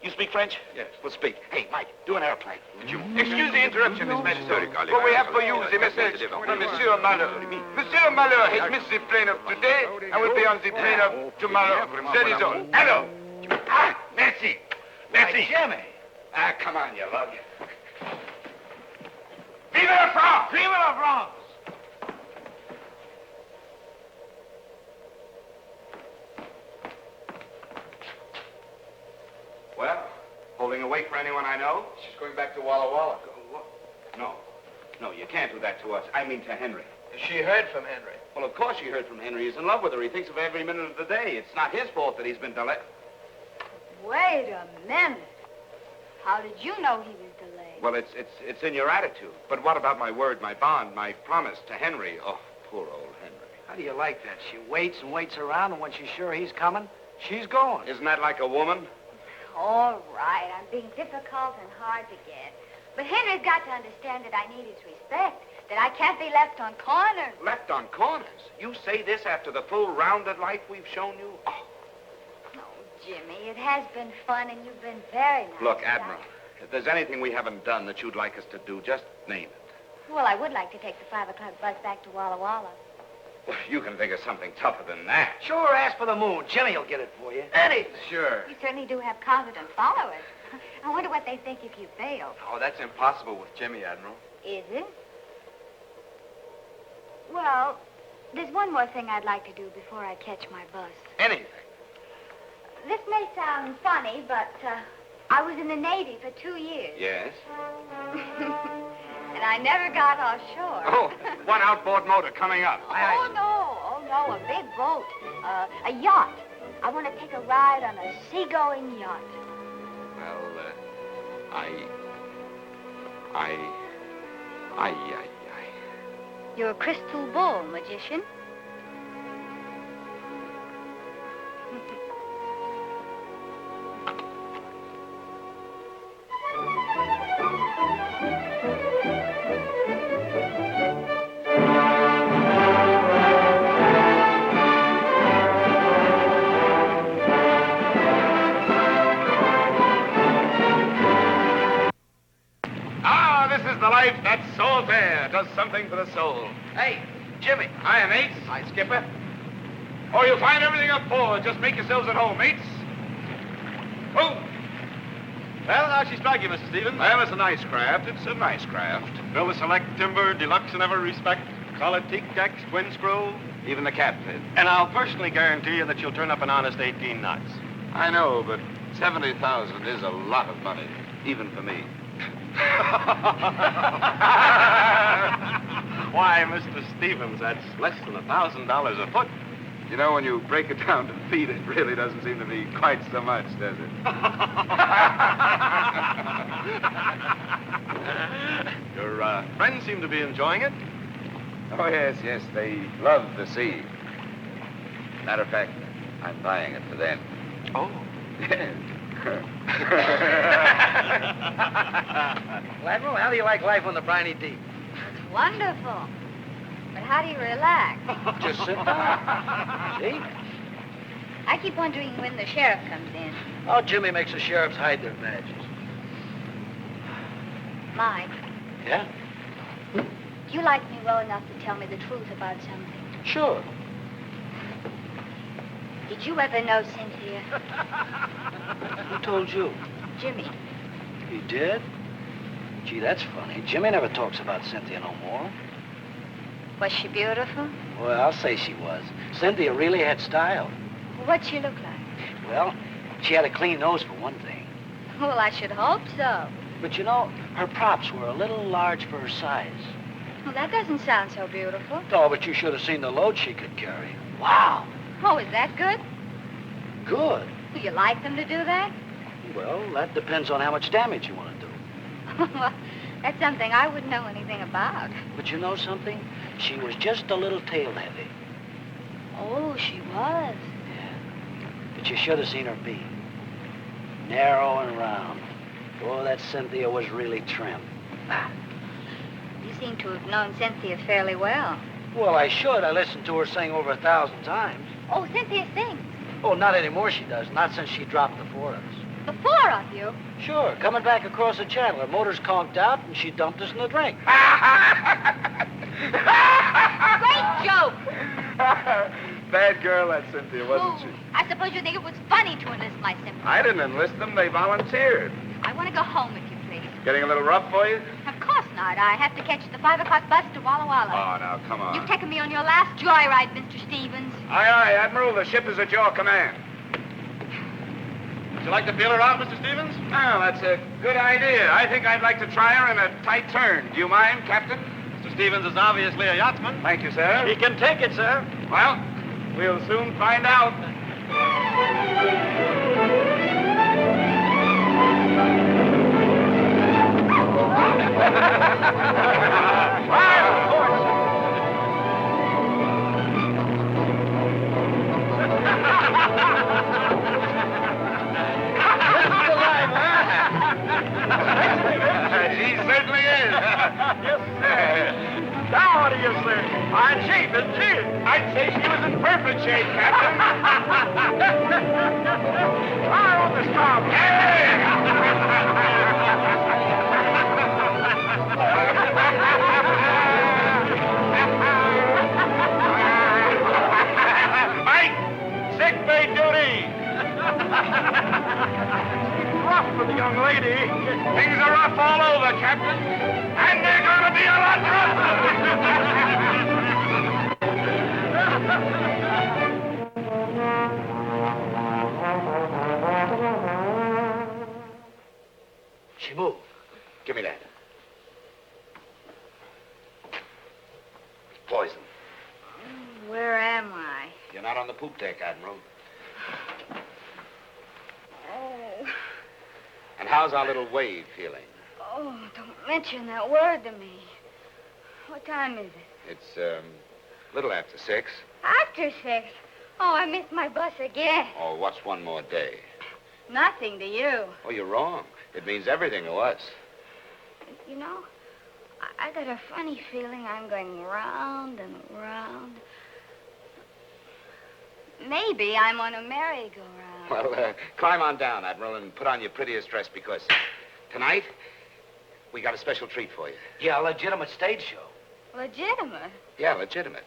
You speak French? Yes, we'll speak. Hey, Mike, do an airplane. Would you? Excuse the interruption, Miss Madison. But we have for you the message from Monsieur Malheur. Monsieur Malheur has missed the plane of today and will be on the plane of tomorrow. That is all. Hello. Ah, merci. Merci. Jimmy. Ah, come on, you lug. Vive la France! Vive la France! Well, holding a wait for anyone I know? She's going back to Walla Walla. No, you can't do that to us. I mean to Henry. She heard from Henry. Well, of course she heard from Henry. He's in love with her. He thinks of her every minute of the day. It's not his fault that he's been delayed. Wait a minute. How did you know he was delayed? Well, it's in your attitude. But what about my word, my bond, my promise to Henry? Oh, poor old Henry. How do you like that? She waits and waits around, and when she's sure he's coming, she's going. Isn't that like a woman? All right, I'm being difficult and hard to get. But Henry's got to understand that I need his respect, that I can't be left on corners. Left on corners? You say this after the full rounded life we've shown you? Oh. Jimmy, it has been fun, and you've been very nice. Look, Admiral, if there's anything we haven't done that you'd like us to do, just name it. Well, I would like to take the 5 o'clock bus back to Walla Walla. Well, you can think of something tougher than that. Sure, ask for the moon. Jimmy'll get it for you. Eddie! Sure. You certainly do have confident followers. I wonder what they think if you fail. Oh, that's impossible with Jimmy, Admiral. Is it? Well, there's one more thing I'd like to do before I catch my bus. Anything. This may sound funny, but I was in the Navy for 2 years. Yes? And I never got offshore. Oh, one outboard motor coming up. Oh, no, a big boat. A yacht. I want to take a ride on a seagoing yacht. Well, You're a crystal ball magician. That's so fair. Does something for the soul. Hey, Jimmy. Hiya, mates. Hi, Skipper. Oh, you'll find everything up forward. Just make yourselves at home, mates. Oh. Well, how'd she strike you, Mr. Stevens? Well, it's a nice craft. It's a nice craft. Built with select timber, deluxe in every respect. Solid teak decks, twin screw. Even the cat fit. And I'll personally guarantee you that you'll turn up an honest 18 knots. I know, but 70,000 is a lot of money, even for me. Why, Mr. Stevens, that's less than $1,000 a foot. You know, when you break it down to feet, it really doesn't seem to be quite so much, does it? Your friends seem to be enjoying it. Oh, yes, they love the sea. Matter of fact, I'm buying it for them. Oh. Yes. Well, Admiral, how do you like life on the briny deep? It's wonderful. But how do you relax? Just sit down. See? I keep wondering when the sheriff comes in. Oh, Jimmy makes the sheriffs hide their badges. Mike, Yeah? do you like me well enough to tell me the truth about something? Sure. Did you ever know Cynthia? Who told you? Jimmy. You did? Gee, that's funny. Jimmy never talks about Cynthia no more. Was she beautiful? Well, I'll say she was. Cynthia really had style. What'd she look like? Well, she had a clean nose for one thing. Well, I should hope so. But you know, her props were a little large for her size. Well, that doesn't sound so beautiful. Oh, but you should have seen the load she could carry. Wow. Oh, is that good? Good. Do you like them to do that? Well, that depends on how much damage you want to do. Well, that's something I wouldn't know anything about. But you know something? She was just a little tail heavy. Oh, she was. Yeah. But you should have seen her beam. Narrow and round. Oh, that Cynthia was really trim. You seem to have known Cynthia fairly well. Well, I should. I listened to her sing over 1,000 times. Oh, Cynthia sings. Oh, not anymore she does. Not since she dropped the four of us. The four of you? Sure. Coming back across the channel. Her motor's conked out, and she dumped us in the drink. Great joke. Bad girl, that Cynthia, wasn't she? I suppose you think it was funny to enlist my sympathy. I didn't enlist them. They volunteered. I want to go home, if you please. Getting a little rough for you? Of course not. I have to catch the 5 o'clock bus to Walla Walla. Oh, now, come on. You've taken me on your last joyride, Mr. Stevens. Aye, aye, Admiral. The ship is at your command. Would you like to feel her out, Mr. Stevens? Well, that's a good idea. I think I'd like to try her in a tight turn. Do you mind, Captain? Mr. Stevens is obviously a yachtsman. Thank you, sir. He can take it, sir. Well, we'll soon find out. She certainly is. Yes, sir. Now, what do you say? Fine shape, isn't she? I'd say she was in perfect shape, Captain. I want the stop. Mike, sick bay duty. Rough for the young lady. Things are rough all over, Captain. And they're going to be a lot She moved. Give me that. Poison. Where am I? You're not on the poop deck, Admiral. Oh, And how's our little wave feeling? oh, don't mention that word to me. What time is it? It's, little after 6. After 6. Oh, I missed my bus again. Oh, what's one more day? Nothing to you. Oh, you're wrong. It means everything to us. You know, I got a funny feeling I'm going round and round. Maybe I'm on a merry-go-round. Well, climb on down, Admiral, and put on your prettiest dress, because tonight, we got a special treat for you. Yeah, a legitimate stage show. Legitimate? Yeah, legitimate.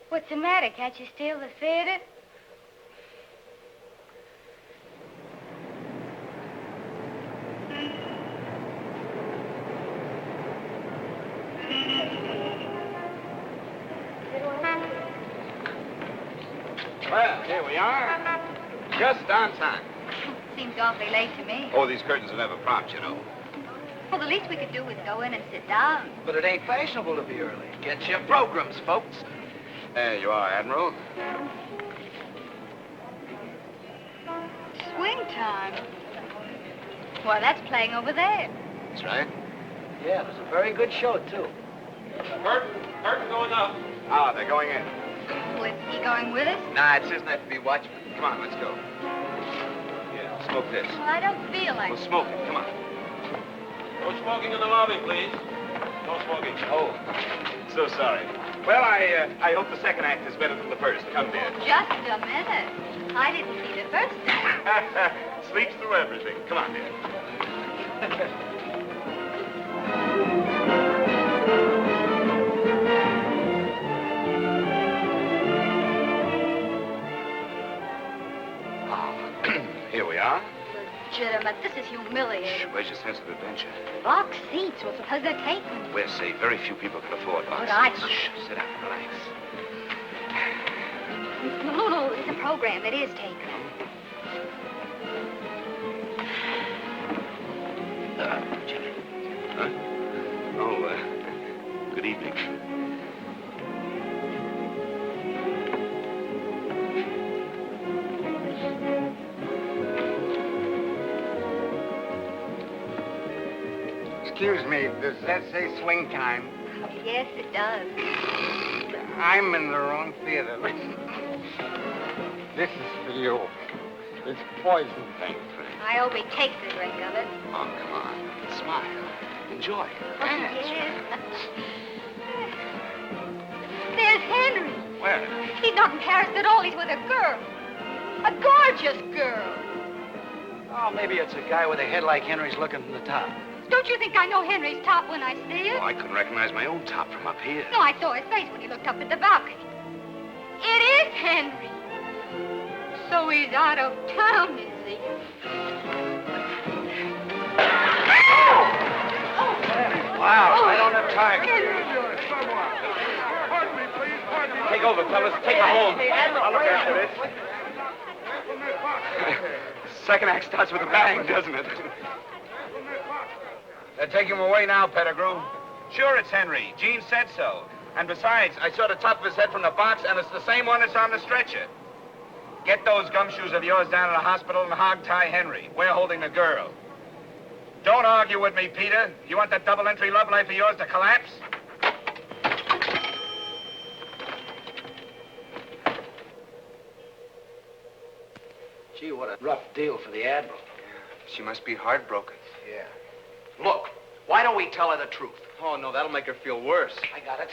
What's the matter? Can't you steal the theater? Here we are. Just on time. Seems awfully late to me. Oh, these curtains are never propped, you know. Well, the least we could do is go in and sit down. But it ain't fashionable to be early. Get your programs, folks. There you are, Admiral. Swing time. Well, that's playing over there. That's right. Yeah, it was a very good show, too. Curtain going up. Ah, they're going in. Well, is he going with us? Nah, it's his night to be watchman. Come on, let's go. Yeah, smoke this. Well, I don't feel like We'll smoke it. Come on. No smoking in the lobby, please. No smoking. Oh, so sorry. Well, I hope the second act is better than the first. Come, dear. Just a minute. I didn't see the first act. Sleeps through everything. Come on, dear. Here we are. Legitimate. This is humiliating. Where's your sense of adventure? Box seats. Well, suppose they're taken. We're safe. Very few people can afford box But I- seats. Shh, sit down, relax. No, it's a program. It is taken. Jimmy. Huh? Oh, good evening. Excuse me, does that say swing time? Yes, it does. I'm in the wrong theater. This is for you. It's poison. Thanks, I hope he takes a drink of it. Oh, come on. Smile. Enjoy. Oh, yes. There's Henry. Where? He's not in Paris at all. He's with a girl. A gorgeous girl. Oh, maybe it's a guy with a head like Henry's looking from the top. Don't you think I know Henry's top when I see it? Oh, I couldn't recognize my own top from up here. No, I saw his face when he looked up at the balcony. It is Henry. So he's out of town, is he? Wow, I don't have time. Pardon me, please. Pardon me. Take over, fellas. Take her home. I'll look after this. Second act starts with a bang, doesn't it? They're taking him away now, Pettigrew. Sure, it's Henry. Gene said so. And besides, I saw the top of his head from the box, and it's the same one that's on the stretcher. Get those gumshoes of yours down to the hospital and hog-tie Henry. We're holding the girl. Don't argue with me, Peter. You want that double-entry love life of yours to collapse? Gee, what a rough deal for the Admiral. She must be heartbroken. Yeah. Look, why don't we tell her the truth? Oh, no, that'll make her feel worse. I got it.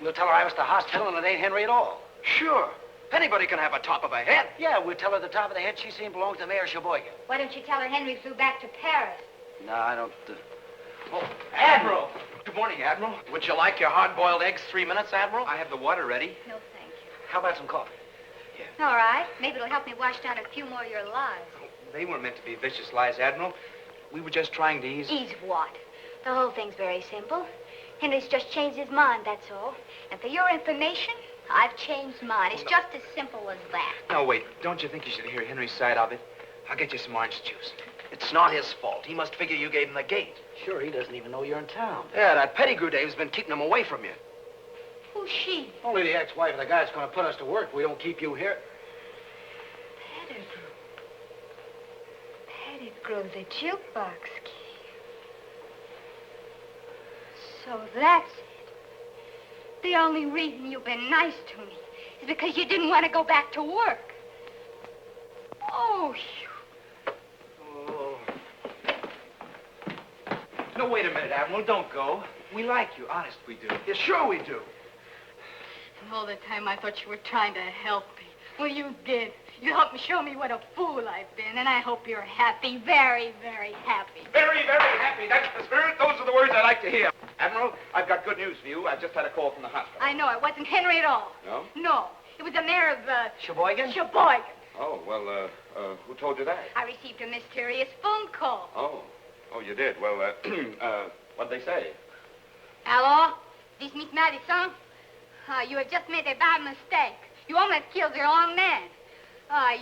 We'll tell her I was at the hospital and it ain't Henry at all. Sure. Anybody can have a top of a head. Yeah, we'll tell her the top of the head she seen belongs to Mayor Sheboygan. Why don't you tell her Henry flew back to Paris? No, I don't... Oh, Admiral! Good morning, Admiral. Would you like your hard-boiled eggs 3 minutes, Admiral? I have the water ready. No, thank you. How about some coffee? All right. Maybe it'll help me wash down a few more of your lies. They weren't meant to be vicious lies, Admiral. We were just trying to ease... Ease what? The whole thing's very simple. Henry's just changed his mind, that's all. And for your information, I've changed mine. It's just as simple as that. No, wait. Don't you think you should hear Henry's side of it? I'll get you some orange juice. It's not his fault. He must figure you gave him the gate. Sure, he doesn't even know you're in town. Yeah, that Pettigrew Dave's been keeping him away from you. Who's she? Only the ex-wife of the guy that's going to put us to work if we don't keep you here. Pettigrew, the jukebox key. So that's it. The only reason you've been nice to me is because you didn't want to go back to work. Oh, Oh. No, wait a minute, Admiral. Don't go. We like you. Honest, we do. Yeah, sure we do. and all the time I thought you were trying to help me. Well, you did. You helped me show me what a fool I've been, and I hope you're happy, very, very happy. Very, very happy. That's the spirit. Those are the words I like to hear. Admiral, I've got good news for you. I've just had a call from the hospital. I know. It wasn't Henry at all. No? No. It was the mayor of, Sheboygan? Sheboygan. Oh, well, who told you that? I received a mysterious phone call. Oh, you did. Well, what'd they say? Hello? This Miss Madison? You have just made a bad mistake. You almost killed the wrong man.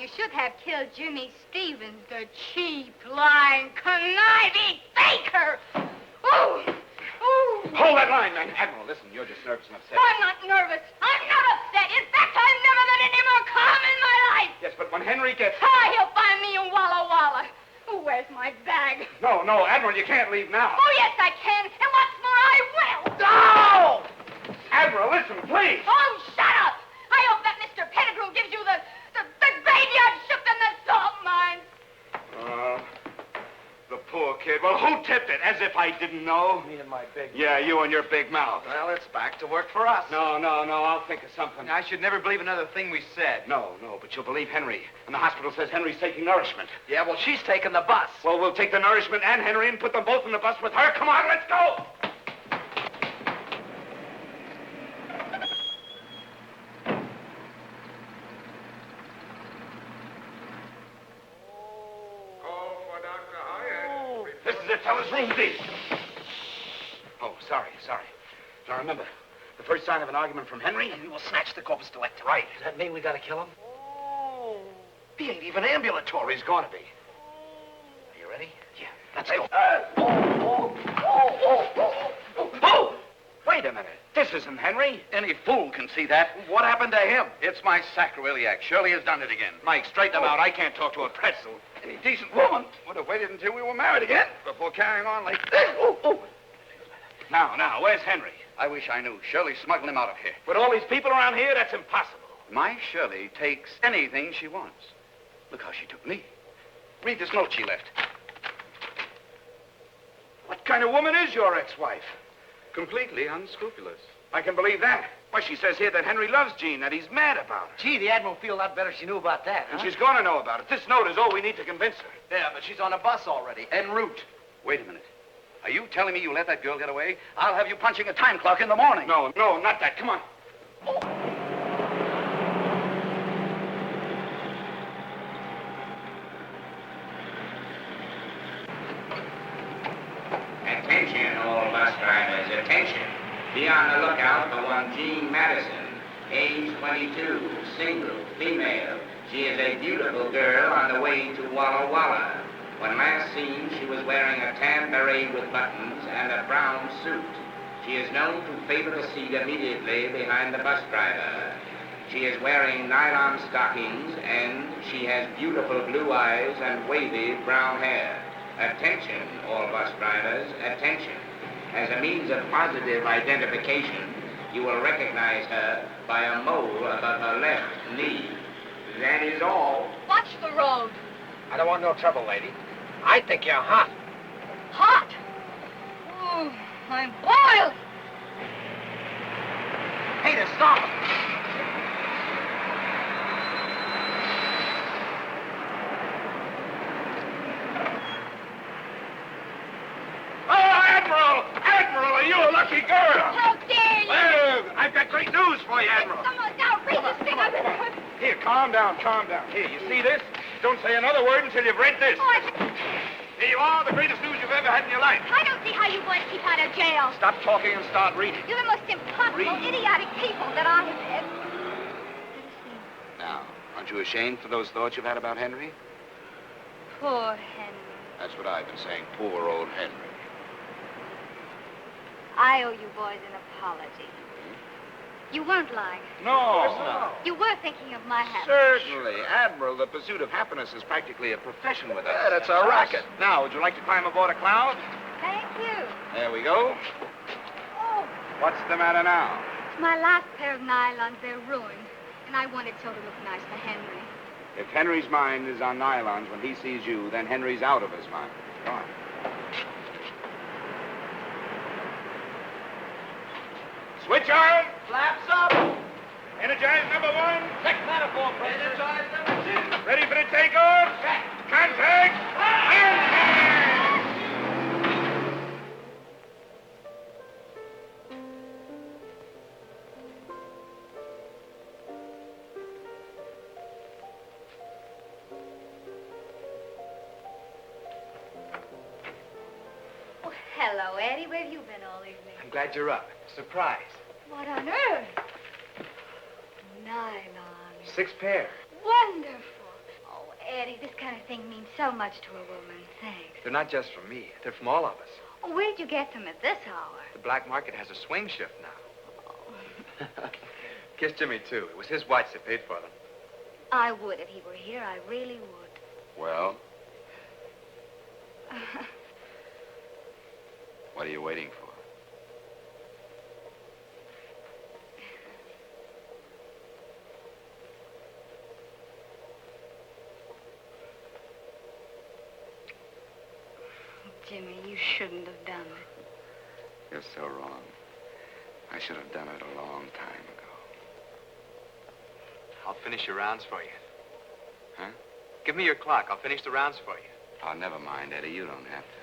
you should have killed Jimmy Stevens, the cheap, lying, conniving faker. Oh! Oh! Hold that line, man. Admiral, listen, you're just nervous and upset. I'm not nervous. I'm not upset. In fact, I've never been any more calm in my life. Yes, but when Henry gets... He'll find me in Walla Walla. Oh, where's my bag? No, Admiral, you can't leave now. Oh, yes, I can. And what's more, I will. No! Admiral, listen, please. Oh, shut up. I hope that Mr. Pettigrew gives you the graveyard shift in the salt mines. The poor kid. Well, who tipped it? As if I didn't know. Me and my big... Yeah, you and your big mouth. Well, it's back to work for us. No, I'll think of something. I should never believe another thing we said. No, but you'll believe Henry. And the hospital says Henry's taking nourishment. Yeah, well, she's taking the bus. Well, we'll take the nourishment and Henry and put them both in the bus with her. Come on, let's go! This is it, fellas. Room D. Oh, sorry. Now remember, the first sign of an argument from Henry, We will snatch the corpus delicti. right. Does that mean we gotta kill him? He ain't even ambulatory. He's going to be. Are you ready? Yeah, let's go. Oh! Wait a minute. This isn't Henry. Any fool can see that. What happened to him? It's my sacroiliac. Shirley has done it again. Mike, straighten him out. I can't talk to a pretzel. Any decent woman would have waited until we were married again before carrying on like this. Now, where's Henry? I wish I knew. Shirley's smuggling him out of here. With all these people around here, that's impossible. My Shirley takes anything she wants. Look how she took me. Read this note she left. What kind of woman is your ex-wife? Completely unscrupulous. I can believe that. Why, she says here that Henry loves Jean, that he's mad about her. Gee, the Admiral would feel a lot better if she knew about that, huh? And she's going to know about it. This note is all we need to convince her. Yeah, but she's on a bus already, en route. Wait a minute. Are you telling me you let that girl get away? I'll have you punching a time clock in the morning. No, not that. Come on. Attention, all bus drivers, attention. Be on the lookout for one Jean Madison, age 22, single, female. She is a beautiful girl on the way to Walla Walla. When last seen, she was wearing a tan beret with buttons and a brown suit. She is known to favor a seat immediately behind the bus driver. She is wearing nylon stockings and she has beautiful blue eyes and wavy brown hair. Attention, all bus drivers, attention. As a means of positive identification, you will recognize her by a mole above her left knee. That is all. Watch the road. I don't want no trouble, lady. I think you're hot. Hot. Oh, I'm boiled. Peter, stop him. Admiral, are you a lucky girl? How dare you? Well, I've got great news for you, Admiral. It's the most outrageous thing I've ever heard. Here, calm down. Here, you see this? Don't say another word until you've read this. Oh, Here you are, the greatest news you've ever had in your life. I don't see how you boys keep out of jail. Stop talking and start reading. You're the most impossible, idiotic people that I have ever seen. Now, aren't you ashamed for those thoughts you've had about Henry? Poor Henry. That's what I've been saying. Poor old Henry. I owe you boys an apology. You weren't lying. No. You were thinking of my happiness. Certainly. Admiral, the pursuit of happiness is practically a profession with us. Yeah, that's a racket. Now, would you like to climb aboard a cloud? Thank you. There we go. Oh, What's the matter now? my last pair of nylons, they're ruined. And I wanted so to look nice for Henry. If Henry's mind is on nylons when he sees you, then Henry's out of his mind. Come on. Switch on. Flaps up. Energize number 1. Check manifold pressure. Energize number 2. Ready for the takeoff. Contact. Oh, hello, Eddie. Where have you been all evening? I'm glad you're up. Surprise. What on earth? Nylon. 6 pair. Wonderful. thing means so much to a woman. Thanks. They're not just from me. They're from all of us. Oh, where'd you get them at this hour? The black market has a swing shift now. Kiss Jimmy, too. It was his watch that paid for them. I would if he were here. I really would. Well? What are you waiting for? Jimmy, you shouldn't have done it. You're so wrong. I should have done it a long time ago. I'll finish your rounds for you. Huh? Give me your clock. I'll finish the rounds for you. Oh, never mind, Eddie. You don't have to.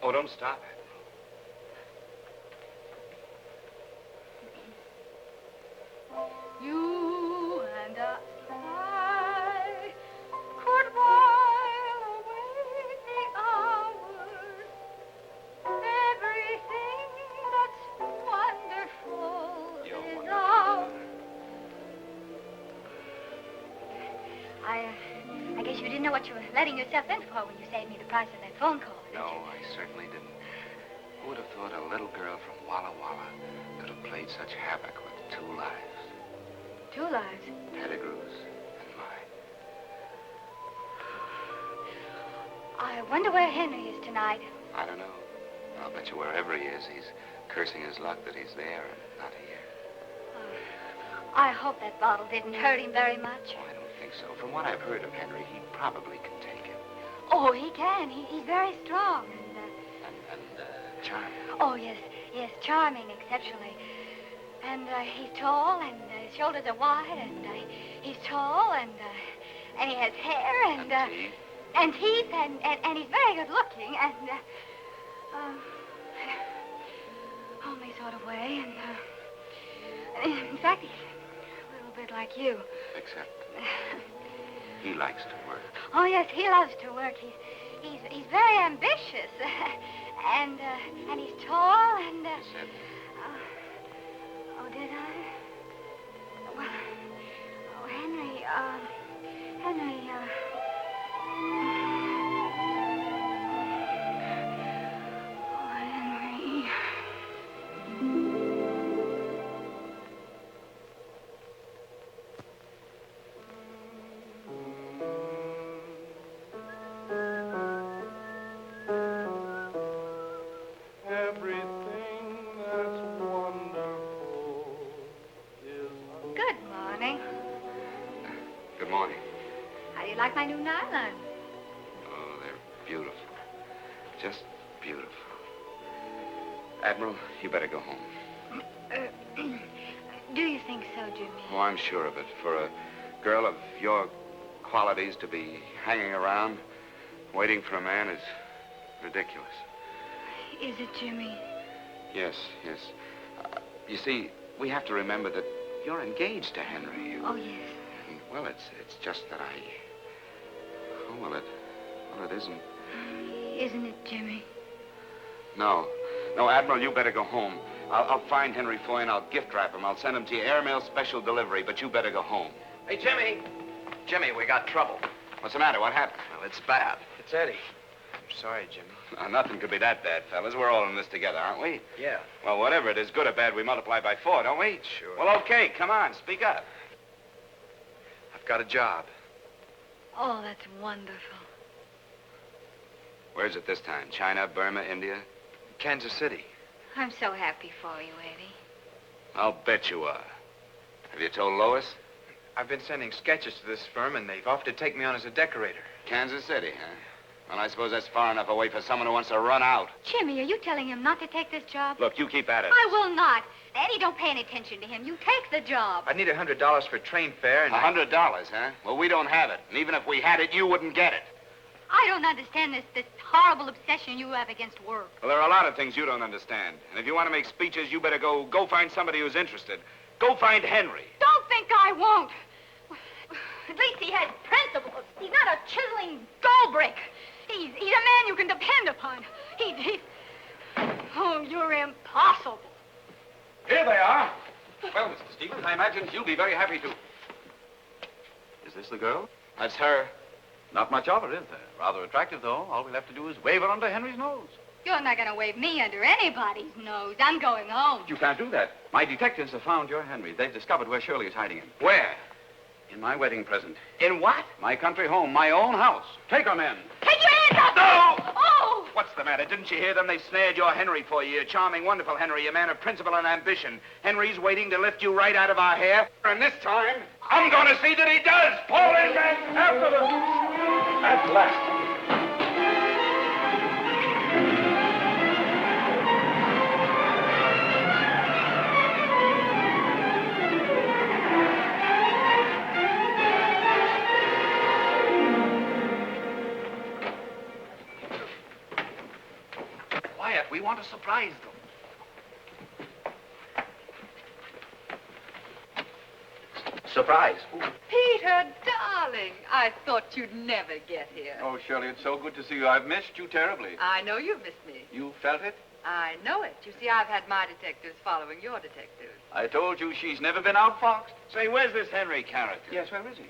Oh, don't stop it. You and I could while away the hours. Everything that's wonderful is ours. I guess you didn't know what you were letting yourself in for when you saved me the price of that phone call. No, I certainly didn't. Who would have thought a little girl from Walla Walla could have played such havoc with two lives? Two lives? Pettigrew's and mine. I wonder where Henry is tonight. I don't know. I'll bet you wherever he is, he's cursing his luck that he's there and not here. I hope that bottle didn't hurt him very much. Oh, I don't think so. From what I've heard of Henry, he probably can take it. Oh, he can. He's very strong. Charming. Oh, yes, charming, exceptionally. And he's tall, and his shoulders are wide, and he's tall, and he has hair, and teeth. And teeth, and he's very good looking, and, homely sort of way, and, in fact, he's a little bit like you. Except he likes to work. Oh, yes, he loves to work. He's very ambitious. And he's tall, and, You said. Oh, did I? Well, oh, Henry, Good morning. How do you like my new nylon? Oh, they're beautiful. Just beautiful. Admiral, you better go home. Do you think so, Jimmy? Oh, I'm sure of it. For a girl of your qualities to be hanging around, waiting for a man is ridiculous. Is it, Jimmy? Yes. You see, we have to remember that you're engaged to Henry. Oh, yes. And, well, it's just that Oh, well, it isn't. Isn't it, Jimmy? No, Admiral, you better go home. I'll find Henry Foy and I'll gift wrap him. I'll send him to you airmail special delivery, but you better go home. Hey, Jimmy. Jimmy, we got trouble. What's the matter? What happened? Well, it's bad. It's Eddie. I'm sorry, Jimmy. Nothing could be that bad, fellas. We're all in this together, aren't we? Yeah. Well, whatever it is, good or bad, we multiply by 4, don't we? Sure. Well, okay, come on, speak up. I've got a job. Oh, that's wonderful. Where's it this time? China, Burma, India? Kansas City. I'm so happy for you, Eddie. I'll bet you are. Have you told Lois? I've been sending sketches to this firm, and they've offered to take me on as a decorator. Kansas City, huh? Well, I suppose that's far enough away for someone who wants to run out. Jimmy, are you telling him not to take this job? Look, you keep at it. I will not. Eddie, don't pay any attention to him. You take the job. I need $100 for train fare, and $100, huh? Well, we don't have it. And even if we had it, you wouldn't get it. I don't understand this horrible obsession you have against work. Well, there are a lot of things you don't understand. And if you want to make speeches, you better go find somebody who's interested. Go find Henry. Don't think I won't. At least can depend upon. He... Oh, you're impossible. Here they are. Well, Mr. Stevens, I imagine you'll be very happy to... Is this the girl? That's her. Not much of her, is there? Rather attractive, though. All we'll have to do is wave her under Henry's nose. You're not going to wave me under anybody's nose. I'm going home. You can't do that. My detectives have found your Henry. They've discovered where Shirley is hiding him. Where? In my wedding present. In what? My country home, my own house. Take her, men. Take your hands up! No! Oh! What's the matter? Didn't you hear them? They snared your Henry for you. A charming, wonderful Henry, a man of principle and ambition. Henry's waiting to lift you right out of our hair. And this time, I'm going to see that he does. Fall in, men. After them. At last. Quiet. We want to surprise them. Surprise. Peter, darling, I thought you'd never get here. Oh, Shirley, it's so good to see you. I've missed you terribly. I know you've missed me. You felt it? I know it. You see, I've had my detectives following your detectives. I told you she's never been outfoxed. Say, where's this Henry character? Yes, where is he?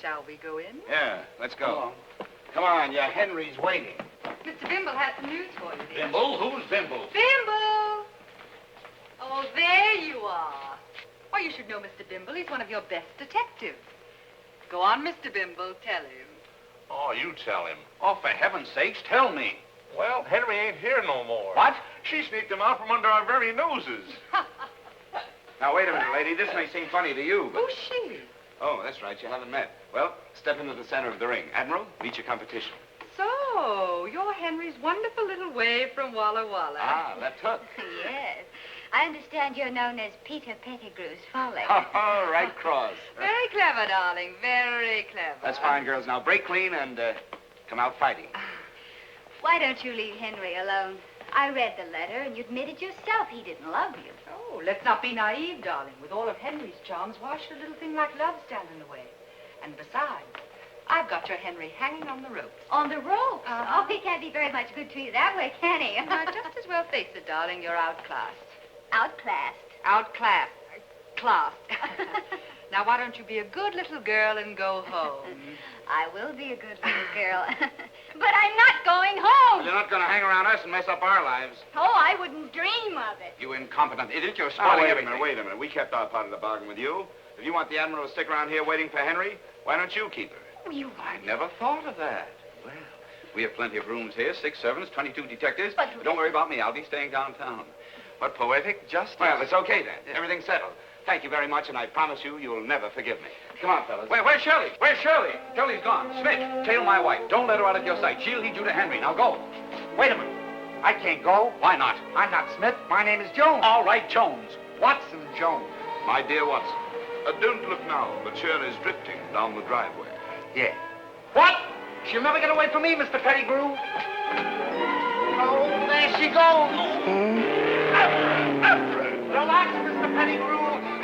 Shall we go in? Yeah, let's go. Come on, your Henry's waiting. Mr. Bimble has some news for you, dear. Bimble? Who's Bimble? Bimble! Oh, there you are. Why, you should know Mr. Bimble. He's one of your best detectives. Go on, Mr. Bimble. Tell him. Oh, you tell him. Oh, for heaven's sakes, tell me. Well, Henry ain't here no more. What? She sneaked him out from under our very noses. Now, wait a minute, lady. This may seem funny to you, but... Who's she? Oh, that's right. You haven't met. Well, step into the center of the ring. Admiral, meet your competition. So, you're Henry's wonderful little wave from Walla Walla. Ah, that's hook. Yes. I understand you're known as Peter Pettigrew's Folly. Oh, right cross. Very clever, darling. Very clever. That's fine, girls. Now, break clean and come out fighting. Why don't you leave Henry alone? I read the letter, and you admitted yourself he didn't love you. Oh, let's not be naive, darling. With all of Henry's charms, why should a little thing like love stand in the way? And besides, I've got your Henry hanging on the ropes. On the ropes? Oh, he can't be very much good to you that way, can he? Now, just as well face it, darling, you're outclassed. Outclassed. Outclassed. Classed. Now, why don't you be a good little girl and go home? I will be a good little girl. But I'm not going home. You're not going to hang around us and mess up our lives. Oh, I wouldn't dream of it. You incompetent idiot. You're Oh, spoiling wait a everything. minute, Wait a minute. We kept our part of the bargain with you. If you want the Admiral to stick around here waiting for Henry, why don't you keep her? Oh, you... I never thought of that. Well, we have plenty of rooms here, 6 servants, 22 detectives. But don't worry about me. I'll be staying downtown. What poetic justice. Well, it's okay then. Everything's settled. Thank you very much, and I promise you, you'll never forgive me. Come on, fellas. Where's Shirley? Where's Shirley? Shirley's gone. Smith, tail my wife. Don't let her out of your sight. She'll lead you to Henry. Now go. Wait a minute. I can't go. Why not? I'm not Smith. My name is Jones. All right, Jones. Watson Jones. My dear Watson, don't look now, but Shirley's drifting down the driveway. Yeah. What? She'll never get away from me, Mr. Pettigrew. Oh, there she goes. Relax, Mr. Pettigrew.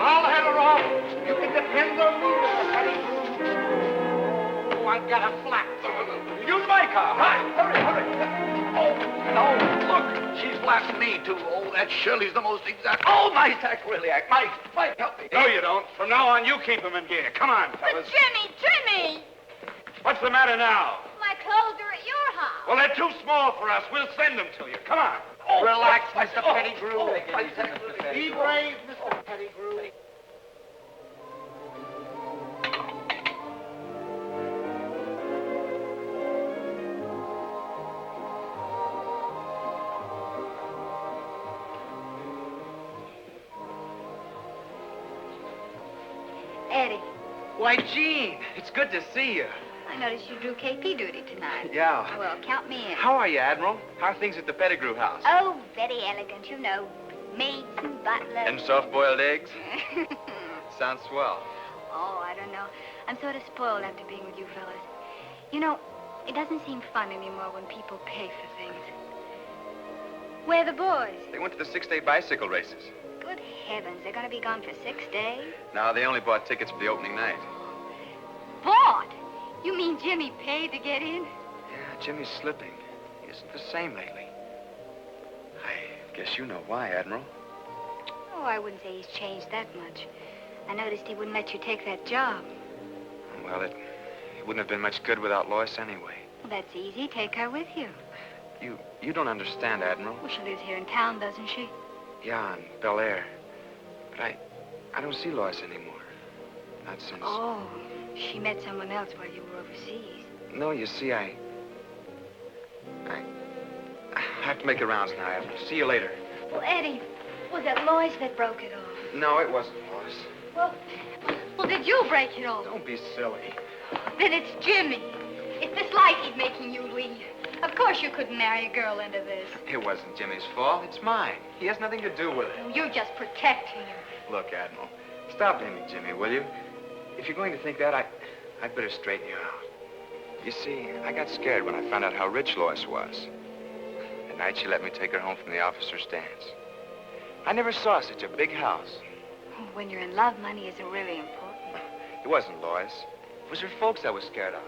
I'll head her off. You can depend on me, Mr. Pettigrew. Oh, I've got a flat. Use my car. Hurry. Oh, no, look. She's blasting me, too. Oh, that Shirley's the most exact. Oh, my sacrilege. Mike, help me. No, you don't. From now on, you keep him in gear. Come on, fellas. Jimmy! What's the matter now? My clothes are at your house. Well, they're too small for us. We'll send them to you. Come on. Relax, Mr. Pettigrew. Be brave, Mr. Pettigrew. Eddie, Why, Jean, it's good to see you. I noticed you drew KP duty tonight. Yeah. Well, count me in. How are you, Admiral? How are things at the Pettigrew house? Oh, very elegant, you know. Maids and butlers. And soft-boiled eggs? Sounds swell. Oh, I don't know. I'm sort of spoiled after being with you fellas. You know, it doesn't seem fun anymore when people pay for things. Where are the boys? They went to the 6-day bicycle races. Good heavens, they're going to be gone for 6 days? No, they only bought tickets for the opening night. Bought? You mean Jimmy paid to get in? Yeah, Jimmy's slipping. isn't the same lately. I guess you know why, Admiral. Oh, I wouldn't say he's changed that much. I noticed he wouldn't let you take that job. Well, it wouldn't have been much good without Lois anyway. Well, that's easy. Take her with you. You don't understand, Admiral. Well, she lives here in town, doesn't she? Yeah, in Bel Air. But I don't see Lois anymore. Not since... Oh, she met someone else while you were overseas. No, you see, I have to make the rounds now, Admiral. See you later. Well, Eddie, was it Lois that broke it off? No, it wasn't Lois. Well, did you break it off? Don't be silly. Then it's Jimmy. It's this life he's making you lead. Of course you couldn't marry a girl into this. It wasn't Jimmy's fault. It's mine. He has nothing to do with it. You're just protecting him. Look, Admiral, stop blaming Jimmy, will you? If you're going to think that, I'd better straighten you out. You see, I got scared when I found out how rich Lois was. At night, she let me take her home from the officer's dance. I never saw such a big house. When you're in love, money isn't really important. It wasn't Lois. It was her folks I was scared of.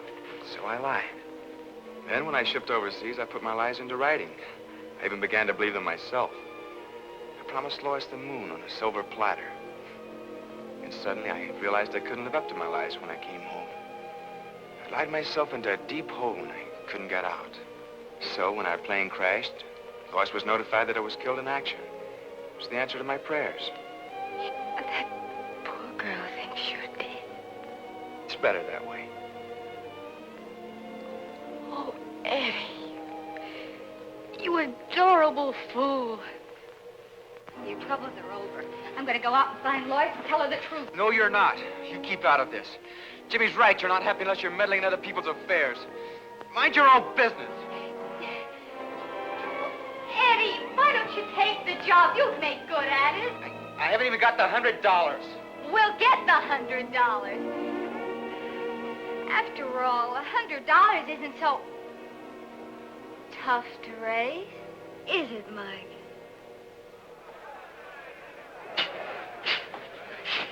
So I lied. Then, when I shipped overseas, I put my lies into writing. I even began to believe them myself. I promised Lois the moon on a silver platter. And suddenly, I realized I couldn't live up to my lies when I came home. I lied myself into a deep hole and I couldn't get out. So, when our plane crashed, Lois was notified that I was killed in action. It was the answer to my prayers. That poor girl thinks you're dead. It's better that way. Oh, Eddie. You adorable fool. Your troubles are over. I'm going to go out and find Lois and tell her the truth. No, you're not. You keep out of this. Jimmy's right. You're not happy unless you're meddling in other people's affairs. Mind your own business. Eddie, why don't you take the job? You'd make good at it. I haven't even got the $100. We'll get the $100. After all, $100 isn't so tough to raise, is it, Mike?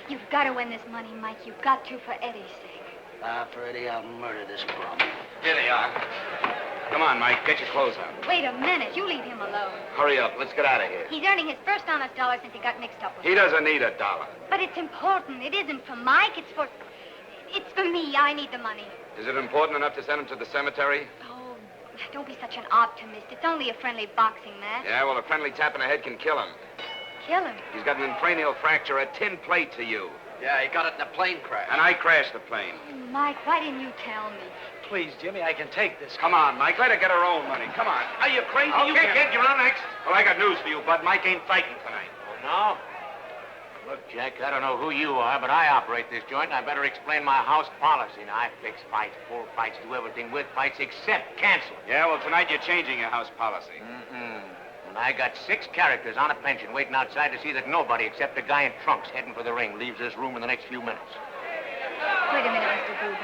You've got to win this money, Mike. You've got to for Eddie's sake. For Eddie, I'll murder this bum. Here they are. Come on, Mike. Get your clothes on. Wait a minute. You leave him alone. Hurry up. Let's get out of here. He's earning his first honest dollar since he got mixed up with He doesn't need $1. But it's important. It isn't for Mike. It's for me. I need the money. Is it important enough to send him to the cemetery? Oh, don't be such an optimist. It's only a friendly boxing match. Yeah, well, a friendly tap in the head can kill him. Kill him? He's got an infranial fracture, a tin plate to you. Yeah, he got it in a plane crash. And I crashed the plane. Oh, Mike, why didn't you tell me? Please, Jimmy, I can take this. Come on, Mike. Let her get her own money. Come on. Are you crazy? Okay, kid, you're on next. Well, I got news for you, Bud. Mike ain't fighting tonight. No? Look, Jack, I don't know who you are, but I operate this joint, and I better explain my house policy. Now, I fix fights, pull fights, do everything with fights except cancel. Yeah, well, tonight you're changing your house policy. And I got 6 characters on a pension waiting outside to see that nobody except a guy in trunks heading for the ring leaves this room in the next few minutes. Wait a minute, Mr. Goober.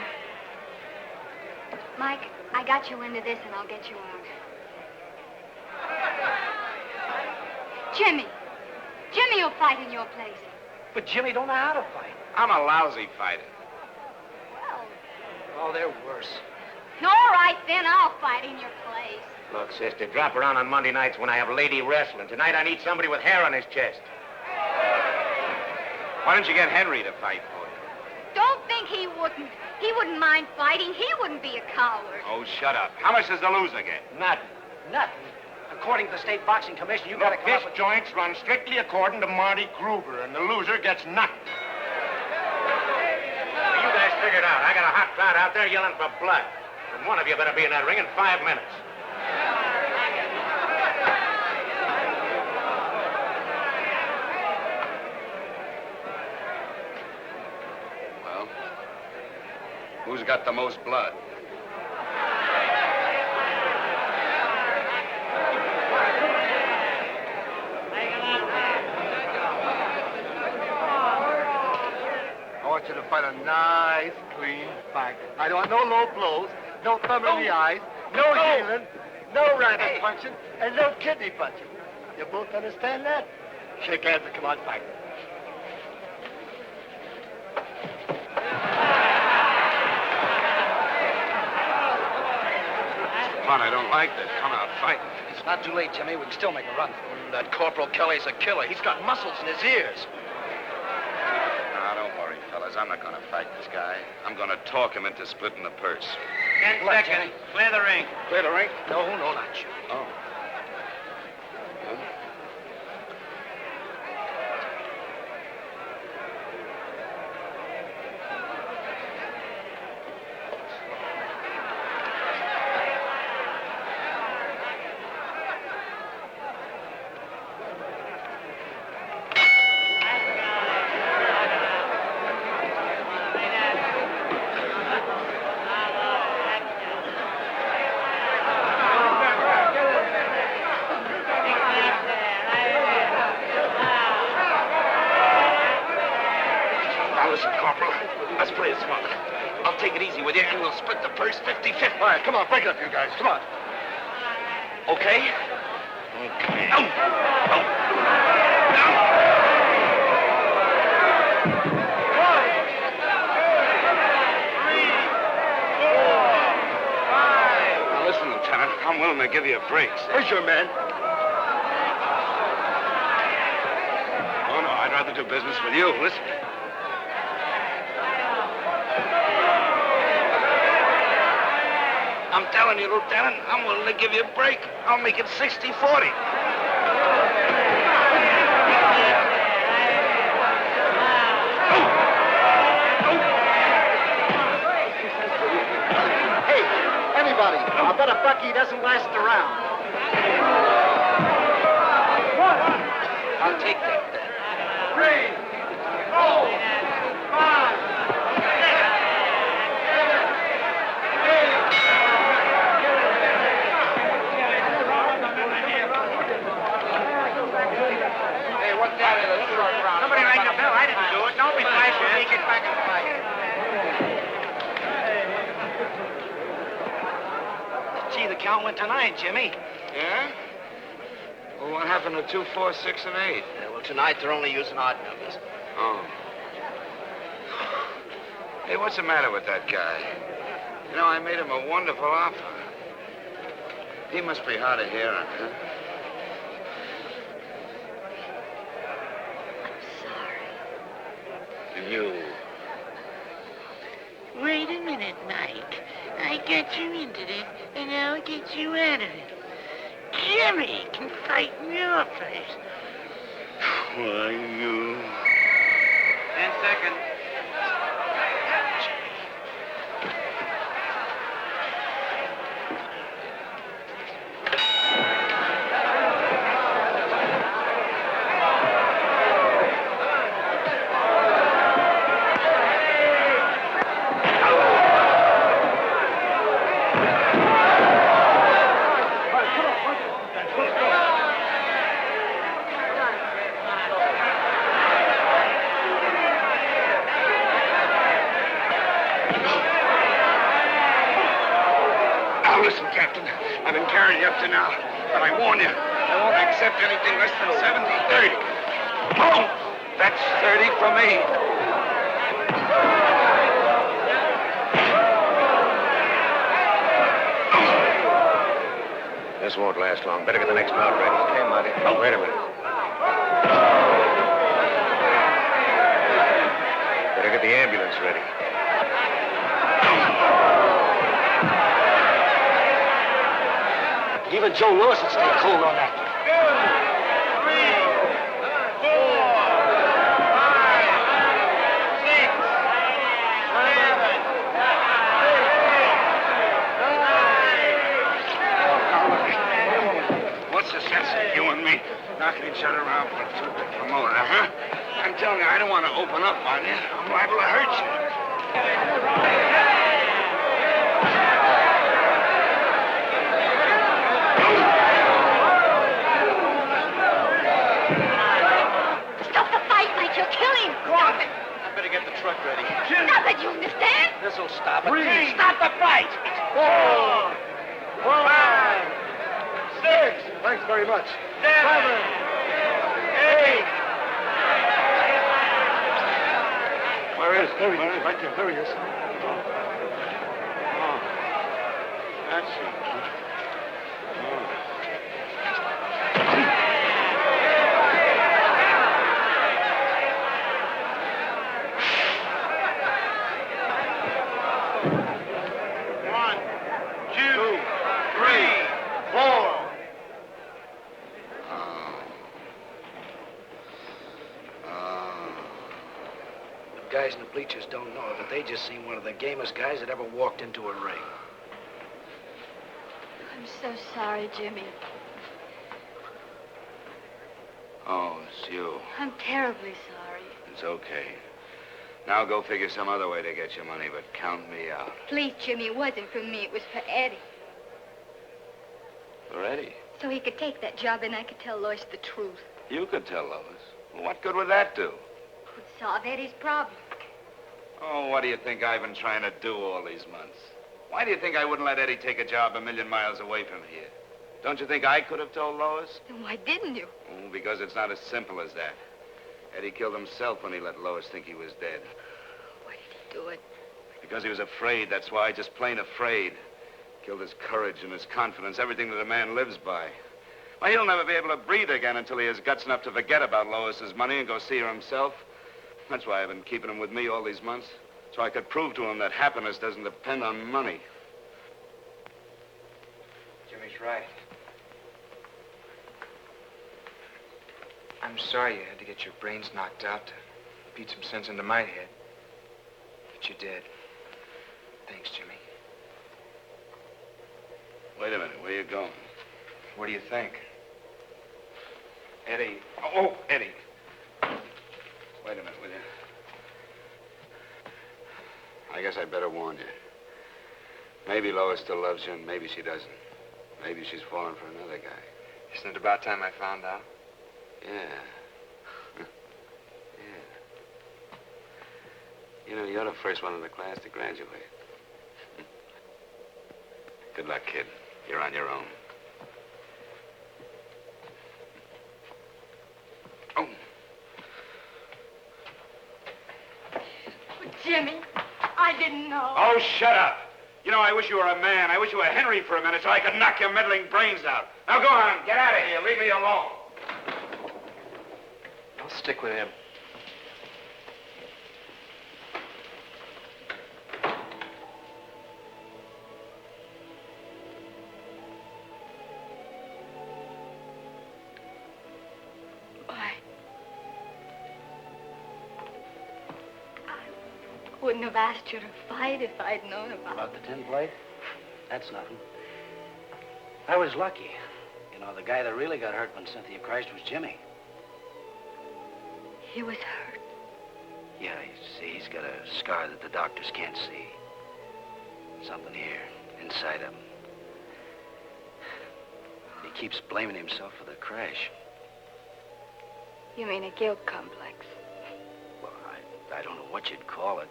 Mike, I got you into this, and I'll get you out. Jimmy. Jimmy will fight in your place. But Jimmy don't know how to fight. I'm a lousy fighter. Well... Oh, they're worse. All right, then. I'll fight in your place. Look, sister, drop around on Monday nights when I have lady wrestling. Tonight I need somebody with hair on his chest. Why don't you get Henry to fight for you? Don't think he wouldn't. He wouldn't mind fighting. He wouldn't be a coward. Oh, shut up. How much does the loser get? Nothing. Nothing. According to the State Boxing Commission, you gotta come This up with... joint's run strictly according to Marty Gruber, and the loser gets nothing. You guys figure it out. I got a hot crowd out there yelling for blood. And one of you better be in that ring in 5 minutes. Well, who's got the most blood? I want you to fight a nice, clean fight. I don't want no low blows, no thumb in the eyes, no healing, no rabbit punching, and no kidney punching. You both understand that? Shake hands and come on, fight. fun. I don't like this. Come out fighting. It's not too late, Jimmy. We can still make a run. That Corporal Kelly's a killer. He's got muscles in his ears. Now, don't worry, fellas. I'm not going to fight this guy. I'm going to talk him into splitting the purse. 10 Look, seconds. Jenny. Clear the ring. Clear the ring? No, not you. Oh. Now listen, Corporal. Let's play it smart. I'll take it easy with you, and we'll split the purse 50-50. All right, come on, break it up, you guys. Come on. Okay? Okay. Oh. Now, listen, Lieutenant. I'm willing to give you a break. Where's your man? Oh, no, I'd rather do business with you. Listen. I'm telling you, Lieutenant, I'm willing to give you a break. I'll make it 60-40. Hey, everybody, I bet a Bucky doesn't last around. I'll take that then. 3, 4, 5, 6, 7, 8. Hey, what's that in the short round? Somebody rang the bell. I didn't do it. Don't be flash with me. Get back and fight. Gee, the count went to 9, Jimmy. Yeah? Well, what happened to 2, 4, 6, and 8? Yeah, well, tonight they're only using odd numbers. Oh. Hey, what's the matter with that guy? You know, I made him a wonderful offer. He must be hard of hearing, huh? And you. Wait a minute, Mike. I got you into this, and I'll get you out of it. Jimmy can fight in your place. Why, you... 10 seconds. Now, listen, Captain. I've been carrying you up to now, but I warn you, I won't accept anything less than 70-30. Oh, that's 30 for me. This won't last long. Better get the next bout ready. Okay, Marty. Oh, wait a minute. Better get the ambulance ready. Even Joe Lewis would stay cool on that. 3, 4, 5, 6, 7, 8, 9. What's the sense of you and me knocking each other around for a two-bit promoter, huh? I'm telling you, I don't want to open up on you. I'm liable to hurt you. Stop the fight, Mike. You'll kill him. Stop it. I better get the truck ready. Stop it, you understand? This'll stop it. 3, Stop the fight! 4, 5, 6. Thanks very much. 7, 8. Where is he? There he is. Right there. There he is. Oh, that's it. guys in the bleachers don't know it, but they just seen one of the gamest guys that ever walked into a ring. I'm so sorry, Jimmy. Oh, it's you. I'm terribly sorry. It's okay. Now go figure some other way to get your money, but count me out. Please, Jimmy, it wasn't for me. It was for Eddie. For Eddie? So he could take that job and I could tell Lois the truth. You could tell Lois. Well, what good would that do? It would solve Eddie's problem. Oh, what do you think I've been trying to do all these months? Why do you think I wouldn't let Eddie take a job a million miles away from here? Don't you think I could have told Lois? Then why didn't you? Oh, because it's not as simple as that. Eddie killed himself when he let Lois think he was dead. Why did he do it? Because he was afraid, that's why, just plain afraid. Killed his courage and his confidence, everything that a man lives by. Why, he'll never be able to breathe again until he has guts enough to forget about Lois's money and go see her himself. That's why I've been keeping him with me all these months. So I could prove to him that happiness doesn't depend on money. Jimmy's right. I'm sorry you had to get your brains knocked out to beat some sense into my head. But you did. Thanks, Jimmy. Wait a minute, where you going? What do you think? Eddie. Oh, Eddie. Wait a minute, will you? I guess I'd better warn you. Maybe Lois still loves you, and maybe she doesn't. Maybe she's fallen for another guy. Isn't it about time I found out? Yeah. Yeah. You know, you're the first one in the class to graduate. Good luck, kid. You're on your own. Oh. Jimmy, I didn't know. Oh, shut up. You know, I wish you were a man. I wish you were Henry for a minute so I could knock your meddling brains out. Now go on, get out of here. Leave me alone. I'll stick with him. Wouldn't have asked you to fight if I'd known About the tin plate? That's nothing. I was lucky. You know, the guy that really got hurt when Cynthia Christ was Jimmy. He was hurt. Yeah, you see, he's got a scar that the doctors can't see. Something here, inside him. He keeps blaming himself for the crash. You mean a guilt complex? Well, I don't know what you'd call it.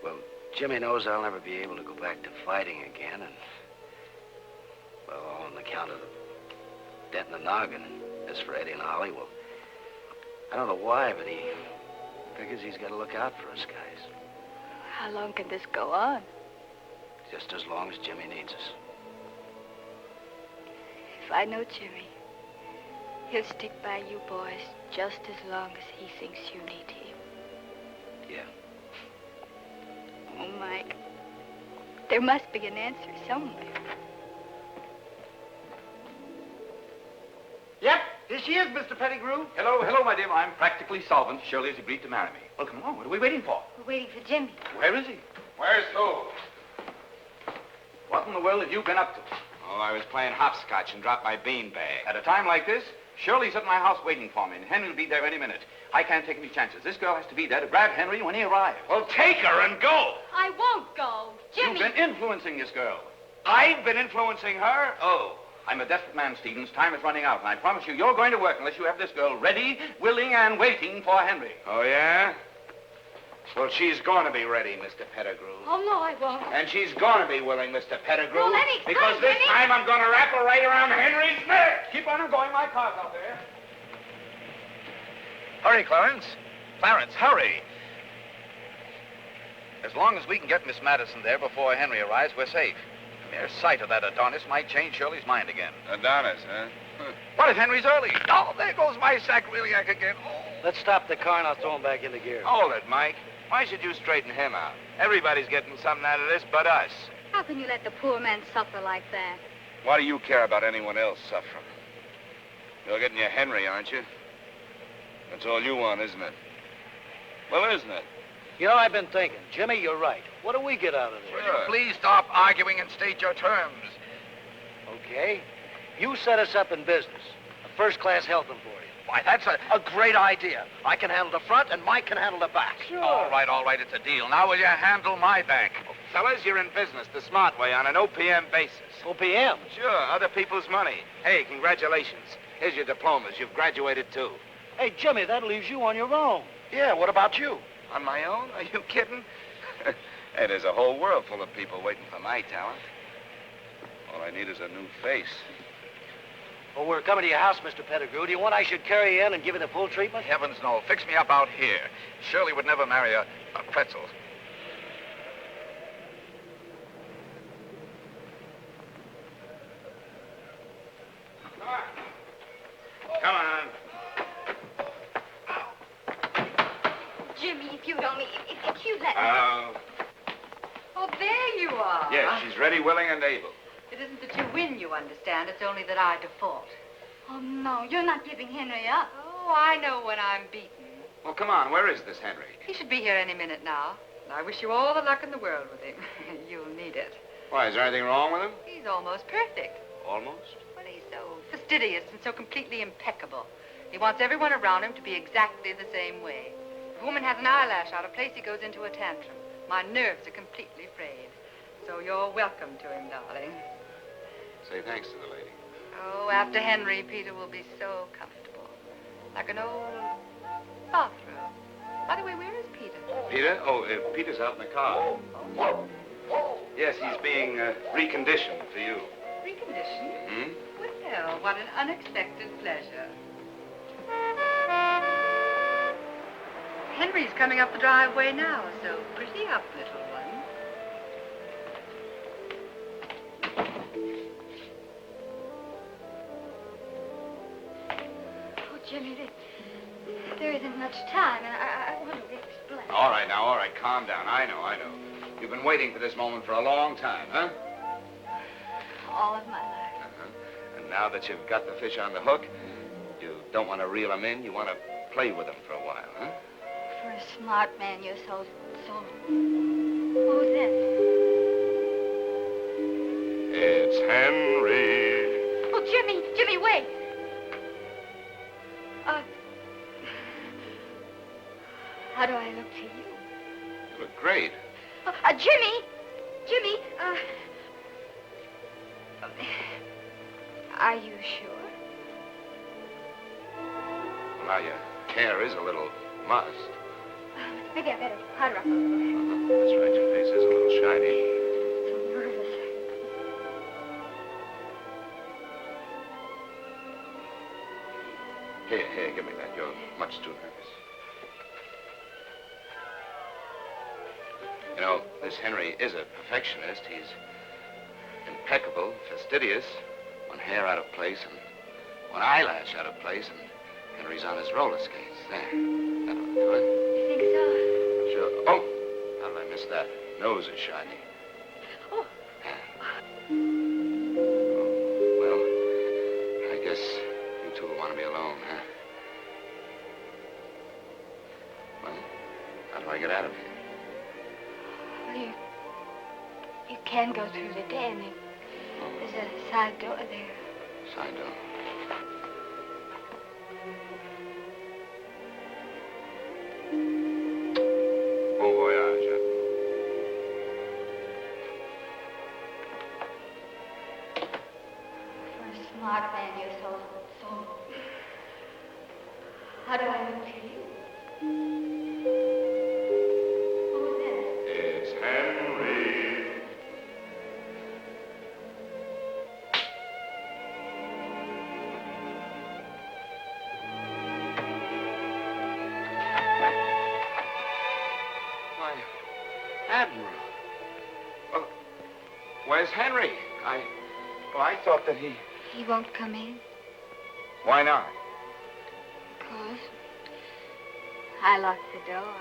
Well, Jimmy knows I'll never be able to go back to fighting again, and, well, all on account of the dent in the noggin. As for Eddie and Ollie, well, I don't know why, but he figures he's got to look out for us guys. How long can this go on? Just as long as Jimmy needs us. If I know Jimmy, he'll stick by you boys just as long as he thinks you need him. Yeah. Oh, Mike, there must be an answer somewhere. Yep, here she is, Mr. Pettigrew. Hello, my dear. I'm practically solvent. Shirley has agreed to marry me. Well, come along. What are we waiting for? We're waiting for Jimmy. Where is he? Where's who? What in the world have you been up to? Oh, I was playing hopscotch and dropped my beanbag. At a time like this, Shirley's at my house waiting for me, and Henry will be there any minute. I can't take any chances. This girl has to be there to grab Henry when he arrives. Well, take her and go. I won't go. Jimmy. You've been influencing this girl. I've been influencing her? Oh, I'm a desperate man, Stevens. Time is running out, and I promise you, you're going to work unless you have this girl ready, willing, and waiting for Henry. Oh, yeah? Well, she's going to be ready, Mr. Pettigrew. Oh, no, I won't. And she's going to be willing, Mr. Pettigrew. Well, Lenny, because come, this Lenny. time I'm going to wrap her right around Henry's neck. Keep on going. My car's out there. Hurry, Clarence. Clarence, hurry. As long as we can get Miss Madison there before Henry arrives, we're safe. The mere sight of that Adonis might change Shirley's mind again. Adonis, huh? What if Henry's early? Oh, there goes my sacroiliac again. Oh. Let's stop the car and I'll throw him back into gear. Hold it, Mike. Why should you straighten him out? Everybody's getting something out of this but us. How can you let the poor man suffer like that? Why do you care about anyone else suffering? You're getting your Henry, aren't you? That's all you want, isn't it? Well, isn't it? You know, I've been thinking. Jimmy, you're right. What do we get out of this? Will you please stop arguing and state your terms? Okay. You set us up in business. A first-class helping for you. Why, that's a great idea. I can handle the front, and Mike can handle the back. Sure. All right, it's a deal. Now will you handle my bank? Fellas, you're in business the smart way on an OPM basis. OPM? Sure, other people's money. Hey, congratulations. Here's your diplomas. You've graduated, too. Hey, Jimmy, that leaves you on your own. Yeah, what about you? On my own? Are you kidding? Hey, there's a whole world full of people waiting for my talent. All I need is a new face. Well, we're coming to your house, Mr. Pettigrew. Do you want I should carry you in and give you the full treatment? Heavens, no. Fix me up out here. Shirley would never marry a pretzel. Come on. Jimmy, if you'd only, if you'd let me. Oh, there you are. Yes, she's ready, willing, and able. It isn't that you win, you understand. It's only that I default. Oh, no, you're not giving Henry up. Oh, I know when I'm beaten. Well, come on. Where is this Henry? He should be here any minute now. And I wish you all the luck in the world with him. You'll need it. Why, is there anything wrong with him? He's almost perfect. Almost. Well, he's so fastidious and so completely impeccable. He wants everyone around him to be exactly the same way. If a woman has an eyelash out of place, he goes into a tantrum. My nerves are completely frayed. So you're welcome to him, darling. Say thanks to the lady. Oh, after Henry, Peter will be so comfortable. Like an old bathrobe. By the way, where is Peter? Peter? Oh, Peter's out in the car. Yes, he's being reconditioned for you. Reconditioned? Hmm? Well, what an unexpected pleasure. Henry's coming up the driveway now, so pretty up, little one. Oh, Jimmy, there isn't much time, and I want to explain. All right, now, all right. Calm down. I know. You've been waiting for this moment for a long time, huh? All of my life. Uh-huh. And now that you've got the fish on the hook, you don't want to reel them in. You want to play with them for a while, huh? For a smart man, you're so... Who's this? It's Henry. Oh, Jimmy, wait. How do I look to you? You look great. Jimmy, are you sure? Well, now, your hair is a little mussed. Maybe I better powder up a little. That's right, your face is a little shiny. So nervous. Here, give me that. You're much too nervous. You know, this Henry is a perfectionist. He's impeccable, fastidious, one hair out of place and one eyelash out of place, and Henry's on his roller skates. There. That'll do it. You think so? Sure. Oh, how did I miss that? Nose is shiny. Oh. Well, I guess you two will want to be alone, huh? Well, how do I get out of here? Well, you can go through the den. There's a side door there. Side door. Bon voyage. For a smart man, you're so... How do I look to you? Who's this? It's Henry. Why, Admiral. Well, where's Henry? I thought that he... He won't come in. Why not? Because I locked the door.